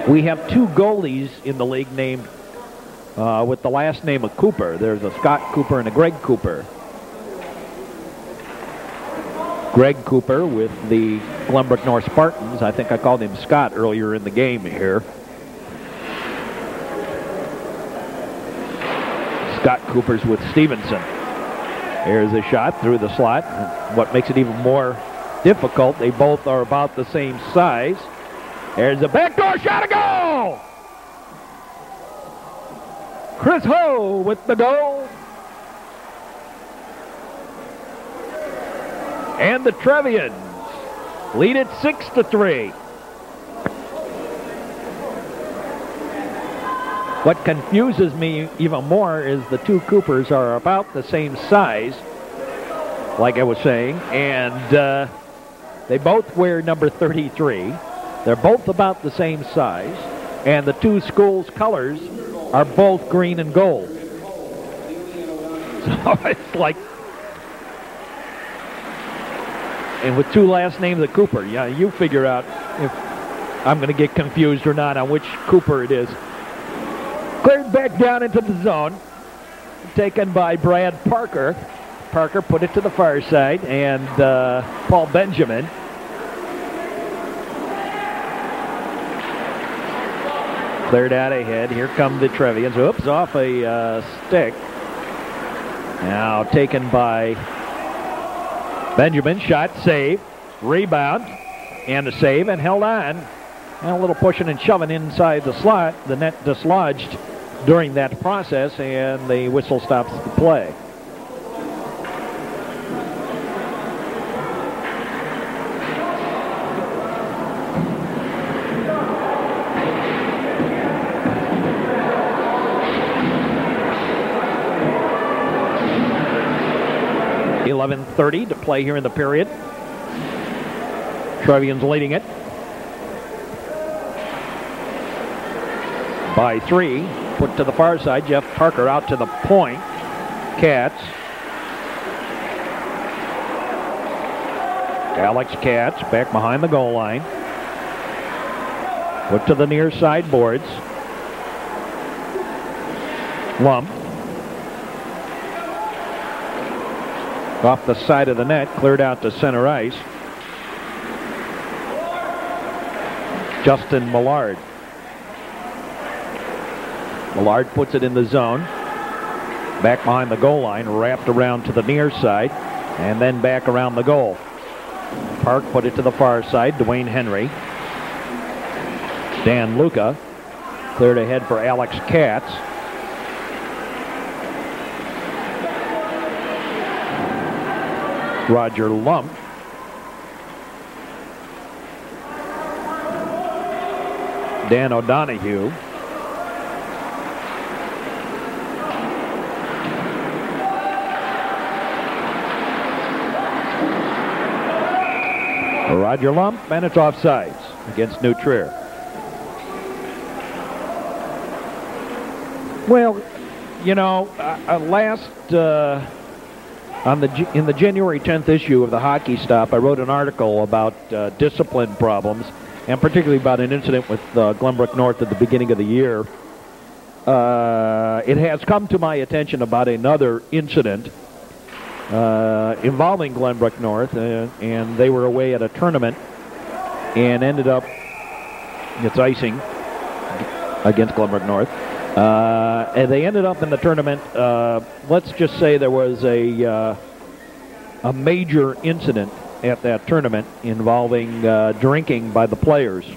[SPEAKER 1] We have 2 goalies in the league named with the last name of Cooper. There's a Scott Cooper and a Greg Cooper. Greg Cooper with the Glenbrook North Spartans. I think I called him Scott earlier in the game here. Scott Cooper's with Stevenson. Here's a shot through the slot. What makes it even more difficult, they both are about the same size. There's a backdoor shot, a goal! Chris Ho with the goal. And the Trevians lead it 6-3. What confuses me even more is the 2 Coopers are about the same size, like I was saying, and they both wear number 33. They're both about the same size, and the 2 schools' colors are both green and gold. So it's like, and with 2 last names of Cooper, yeah, you figure out if I'm going to get confused or not on which Cooper it is. Cleared back down into the zone, taken by Brad Parker. Parker put it to the far side, and Paul Benjamin. Cleared out ahead. Here come the Trevians. Oops, off a stick. Now taken by Benjamin. Shot, save, rebound, and a save, and held on. And a little pushing and shoving inside the slot. The net dislodged during that process, and the whistle stops the play. .30 to play here in the period. Trevians leading it by 3. Put to the far side. Jeff Parker out to the point. Cats. Alex Katz back behind the goal line. Put to the near side boards. Lump. Off the side of the net, cleared out to center ice. Justin Millard. Millard puts it in the zone. Back behind the goal line, wrapped around to the near side, and then back around the goal. Park put it to the far side, Dwayne Henry. Dan Luca cleared ahead for Alex Katz. Roger Lump. Dan O'Donohue. Roger Lump, and it's offsides against New Trier. Well, you know, in the January 10th issue of the Hockey Stop, I wrote an article about discipline problems, and particularly about an incident with Glenbrook North at the beginning of the year. It has come to my attention about another incident involving Glenbrook North, and they were away at a tournament and ended up, it's icing against Glenbrook North, and they ended up in the tournament. Let's just say there was a major incident at that tournament involving drinking by the players.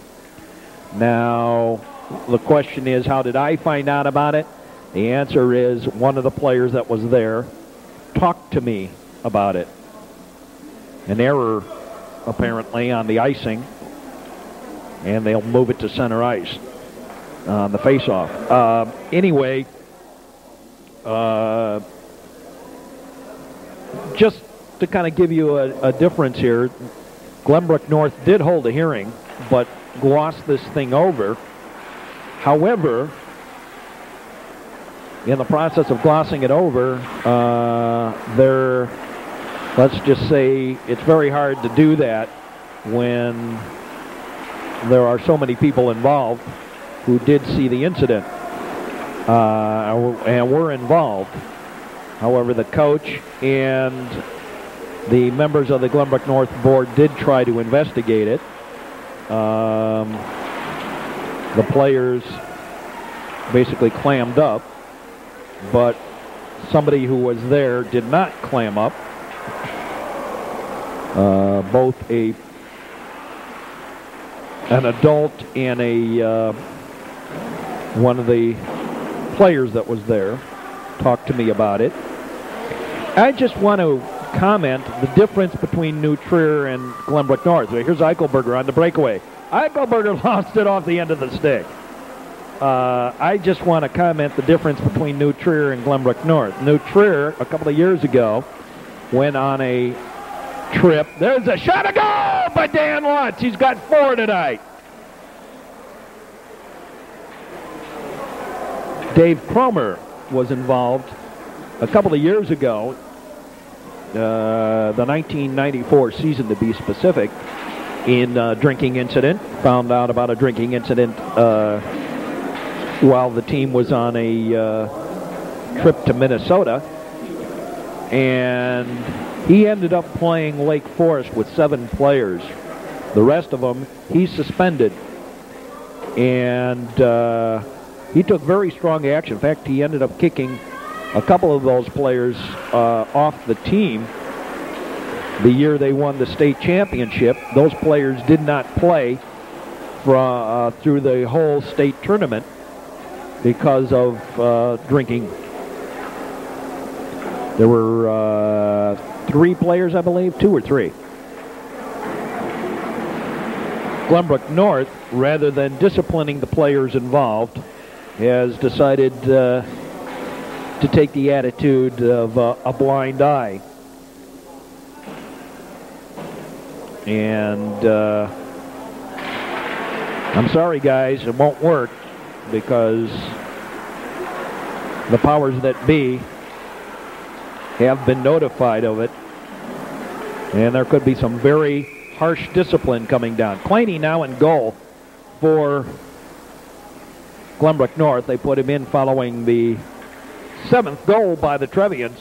[SPEAKER 1] Now, the question is, how did I find out about it? The answer is, one of the players that was there talked to me about it. An error, apparently, on the icing, and they'll move it to center ice on the face-off. Anyway, just to kind of give you a difference here, Glenbrook North did hold a hearing, but glossed this thing over. However, in the process of glossing it over, let's just say it's very hard to do that when there are so many people involved who did see the incident and were involved. However, the coach and the members of the Glenbrook North board did try to investigate it. The players basically clammed up, but somebody who was there did not clam up. Both an adult and one of the players that was there talked to me about it. I just want to comment the difference between New Trier and Glenbrook North. Here's Eichelberger on the breakaway. Eichelberger lost it off the end of the stick. I just want to comment the difference between New Trier and Glenbrook North. New Trier, a couple of years ago, went on a trip. There's a shot, a goal by Dan Lutz. He's got 4 tonight. Dave Cromer was involved a couple of years ago, the 1994 season to be specific, in a drinking incident. Found out about a drinking incident while the team was on a trip to Minnesota, and he ended up playing Lake Forest with 7 players. The rest of them he suspended, and he took very strong action. In fact, he ended up kicking a couple of those players off the team the year they won the state championship. Those players did not play through the whole state tournament because of drinking. There were 3 players, I believe, 2 or 3. Glenbrook North, rather than disciplining the players involved, has decided to take the attitude of a blind eye. And I'm sorry, guys, it won't work, because the powers that be have been notified of it, And there could be some very harsh discipline coming down. Claney now in goal for Glenbrook North. They put him in following the 7th goal by the Trevians.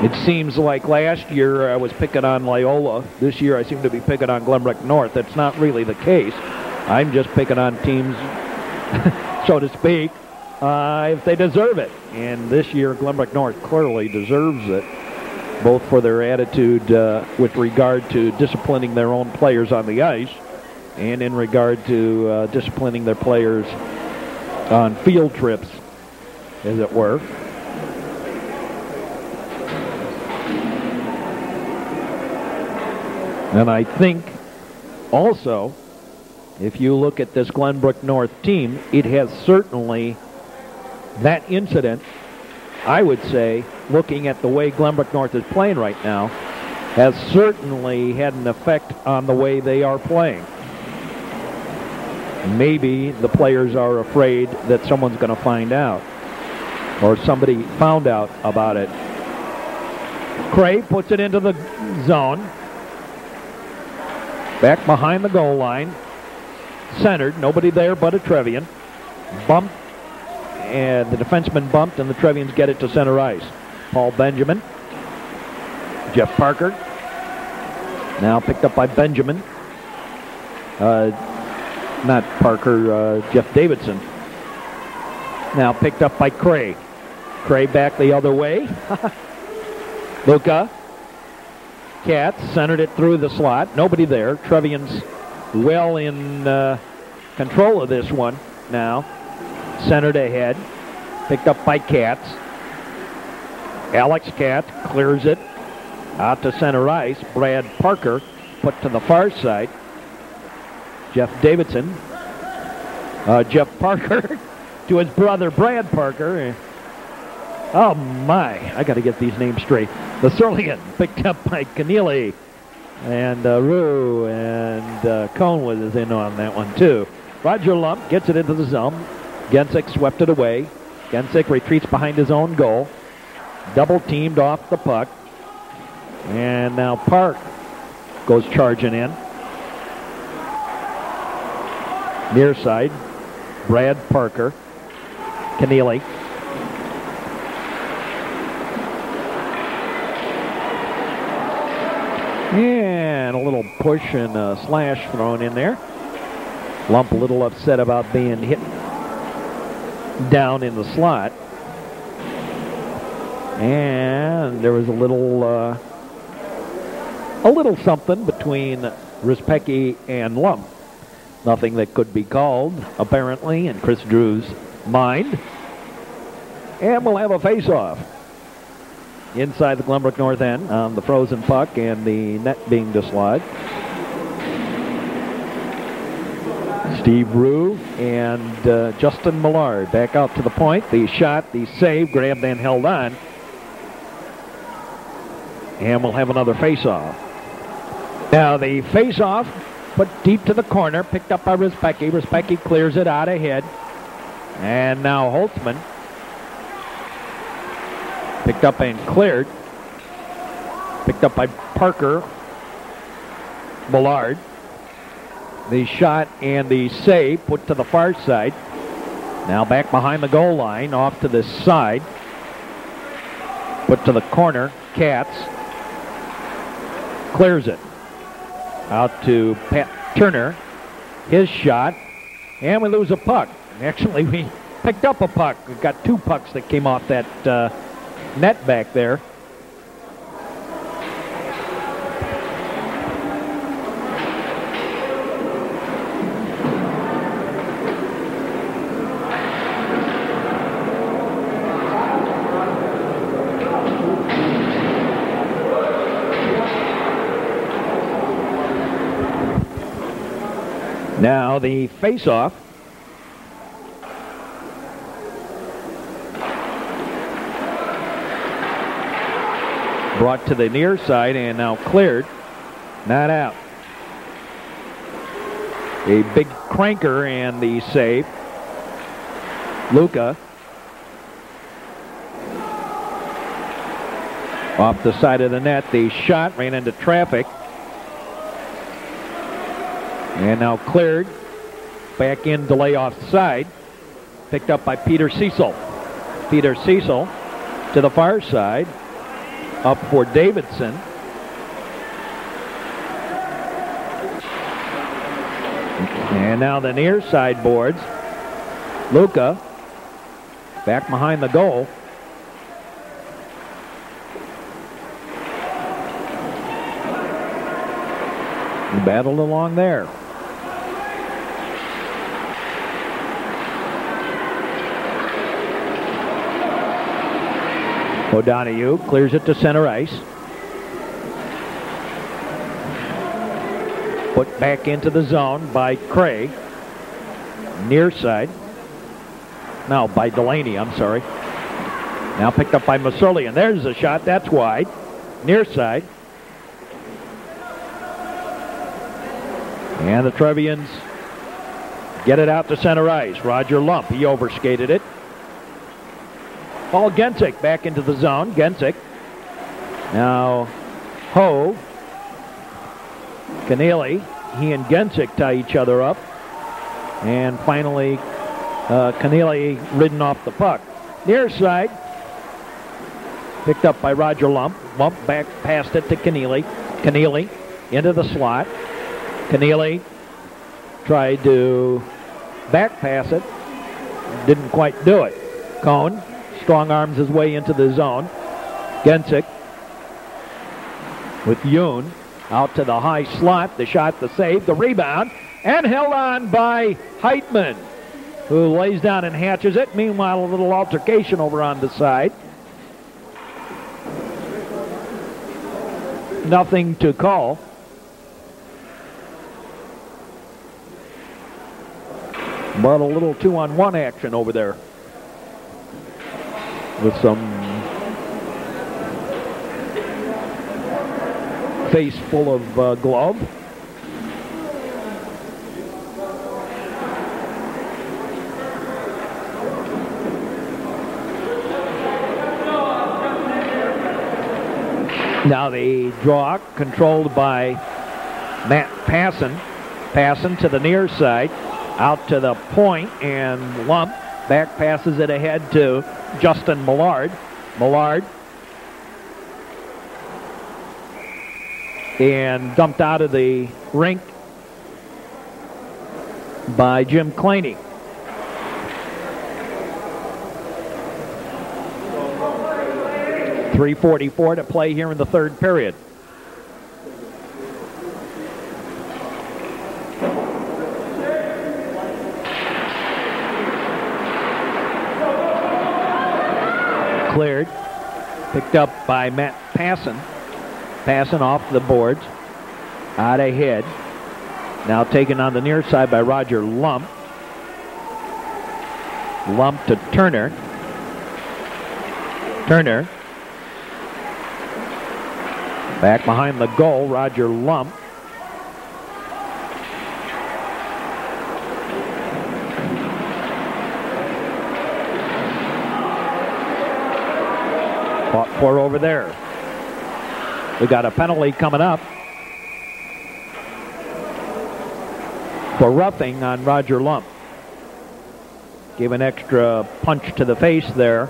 [SPEAKER 1] It seems like last year I was picking on Loyola. This year I seem to be picking on Glenbrook North. That's not really the case. I'm just picking on teams, so to speak, if they deserve it. And this year Glenbrook North clearly deserves it, both for their attitude with regard to disciplining their own players on the ice and in regard to disciplining their players on field trips, as it were. And I think also, if you look at this Glenbrook North team, it has certainly, that incident, I would say, looking at the way Glenbrook North is playing right now, has certainly had an effect on the way they are playing. Maybe the players are afraid that someone's going to find out, or somebody found out about it. Cray puts it into the zone. Back behind the goal line. Centered. Nobody there but a Trevian. Bumped. And the defenseman bumped, and the Trevians get it to center ice. Paul Benjamin. Jeff Parker. Now picked up by Benjamin. Not Parker, Jeff Davidson. Now picked up by Cray. Cray back the other way. Luca. Katz centered it through the slot. Nobody there. Trevians well in control of this one now. Centered ahead. Picked up by Katz. Alex Katz clears it out to center ice. Brad Parker put to the far side. Jeff Davidson. Jeff Parker to his brother Brad Parker. Oh my, I got to get these names straight. The Surlian picked up by Keneally. And Rue and Cohn was in on that one too. Roger Lump gets it into the zone. Gensick swept it away. Gensick retreats behind his own goal. Double teamed off the puck. And now Park goes charging in. Near side, Brad Parker. Keneally. And a little push and a slash thrown in there. Lump a little upset about being hit down in the slot. And there was a little something between Rispecki and Lump. Nothing that could be called, apparently, in Chris Drew's mind. And we'll have a face-off inside the Glenbrook North end on the frozen puck and the net being dislodged. Steve Rue and Justin Millard back out to the point. The shot, the save, grabbed and held on. And we'll have another face-off. Now the face-off put deep to the corner, picked up by Rispecki. Rispecki clears it out ahead. And now Holtzman picked up and cleared. Picked up by Parker. Millard. The shot and the save put to the far side. Now back behind the goal line, off to this side. Put to the corner. Katz clears it. Out to Pat Turner. His shot. And we lose a puck. Actually, we picked up a puck. We've got two pucks that came off that net back there. Now the face-off. Brought to the near side and now cleared. Not out. A big cranker and the save. Luca off the side of the net. The shot ran into traffic. And now cleared. Back in to lay offside. Picked up by Peter Cecil. Peter Cecil to the far side. Up for Davidson. And now the near side boards. Luca back behind the goal. He battled along there. O'Donoghue clears it to center ice. Put back into the zone by Cray. Near side. No, by Delaney, I'm sorry. Now picked up by Masurlian. There's a shot. That's wide. Near side. And the Trevians get it out to center ice. Roger Lump, he overskated it. Paul Gensick back into the zone. Gensick. Now Ho. Keneally. He and Gensick tie each other up. And finally, Keneally ridden off the puck. Near side. Picked up by Roger Lump. Lump back past it to Keneally. Keneally into the slot. Keneally tried to back pass it. Didn't quite do it. Cohn strong arms his way into the zone. Gensick with Yoon out to the high slot. The shot, the save, the rebound, and held on by Heitman, who lays down and hatches it. Meanwhile, a little altercation over on the side. Nothing to call. But a little 2-on-1 action over there with some face full of glove. Now the draw controlled by Matt Passon. Passon to the near side. Out to the point, and Lump back passes it ahead to Justin Millard. Millard. And dumped out of the rink by Jim Claney. .344 to play here in the third period. Cleared. Picked up by Matt Passon. Passon off the boards. Out ahead. Now taken on the near side by Roger Lump. Lump to Turner. Turner. Back behind the goal, Roger Lump. Fought for over there. We got a penalty coming up for roughing on Roger Lump. Gave an extra punch to the face there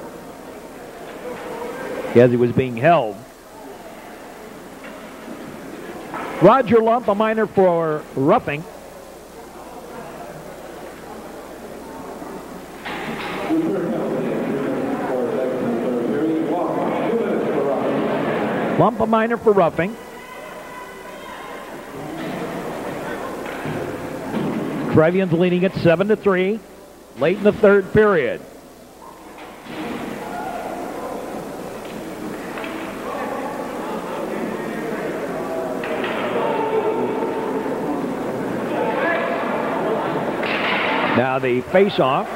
[SPEAKER 1] as he was being held. Roger Lump, a minor for roughing. Lump, a minor for roughing. Trevians leading it 7-3 late in the third period. Now the face-off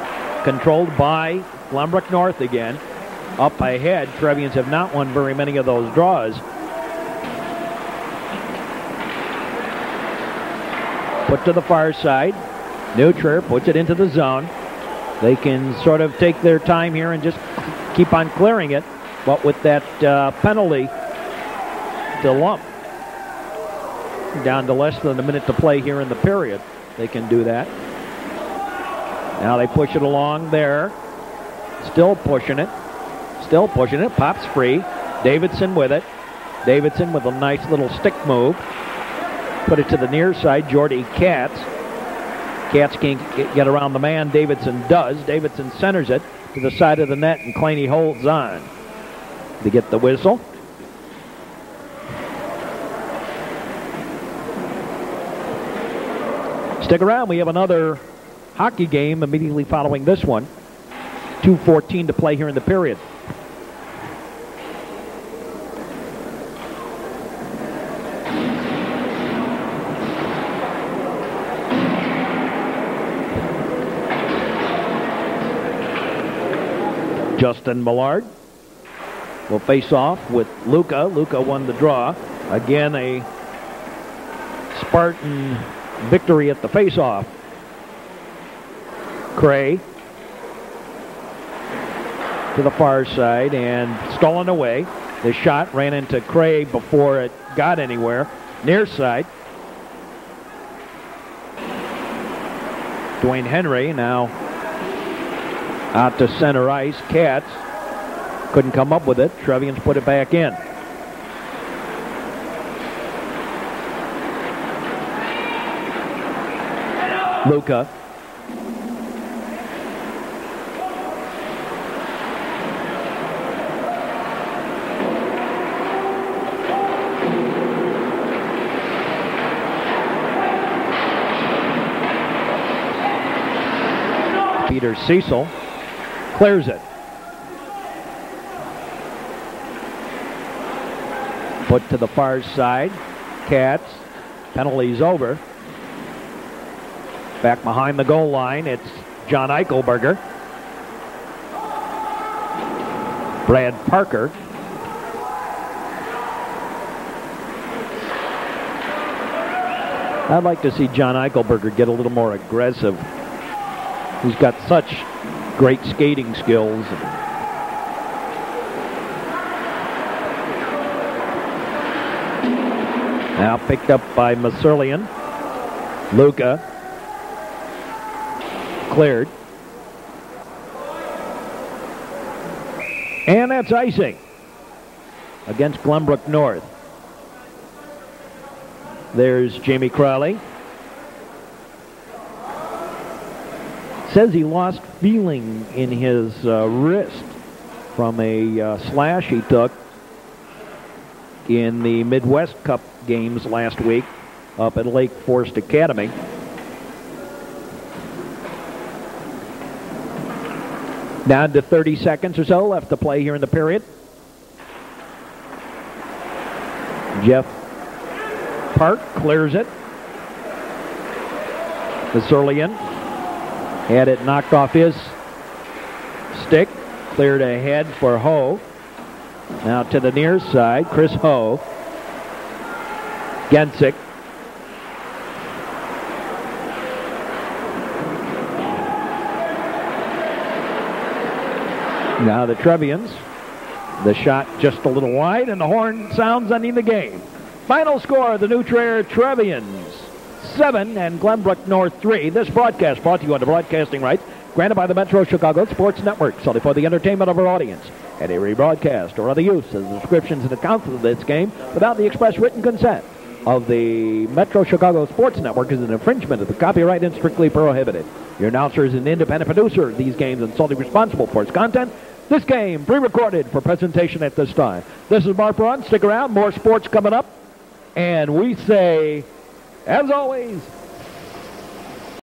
[SPEAKER 1] controlled by Glenbrook North again. Up ahead, Trevians have not won very many of those draws. Put to the far side. New Trier puts it into the zone. They can sort of take their time here and just keep on clearing it. But with that penalty to Lump, down to less than a minute to play here in the period, they can do that. Now they push it along there. Still pushing it. Still pushing it. Pops free. Davidson with it. Davidson with a nice little stick move. Put it to the near side. Jordy Katz. Katz can't get around the man. Davidson does. Davidson centers it to the side of the net, and Claney holds on to get the whistle. Stick around. We have another hockey game immediately following this one. 2:14 to play here in the period. Justin Millard will face off with Luca. Luca won the draw. Again, a Spartan victory at the face-off. Cray to the far side and stolen away. The shot ran into Cray before it got anywhere. Near side. Dwayne Henry now out to center ice. Katz couldn't come up with it. Trevians put it back in. Luca. Peter Cecil clears it. Put to the far side. Katz. Penalty's over. Back behind the goal line, it's John Eichelberger. Brad Parker. I'd like to see John Eichelberger get a little more aggressive. He's got such great skating skills. Now picked up by Maserlian. Luca. Cleared. And that's icing against Glenbrook North. There's Jamie Crowley. Says he lost feeling in his wrist from a slash he took in the Midwest Cup games last week up at Lake Forest Academy. Down to 30 seconds or so left to play here in the period. Jeff Park clears it. Maserlian had it knocked off his stick. Cleared ahead for Ho. Now to the near side, Chris Ho. Gensick. Now the Trevians. The shot just a little wide, and the horn sounds ending the game. Final score, the New Trier Trevians 7 and Glenbrook North 3. This broadcast brought to you under broadcasting rights granted by the Metro Chicago Sports Network, solely for the entertainment of our audience. Any rebroadcast or other use of the descriptions and accounts of this game without the express written consent of the Metro Chicago Sports Network is an infringement of the copyright and strictly prohibited. Your announcer is an independent producer of these games and solely responsible for its content. This game pre-recorded for presentation at this time. This is Mark Braun. Stick around. More sports coming up. And we say, as always,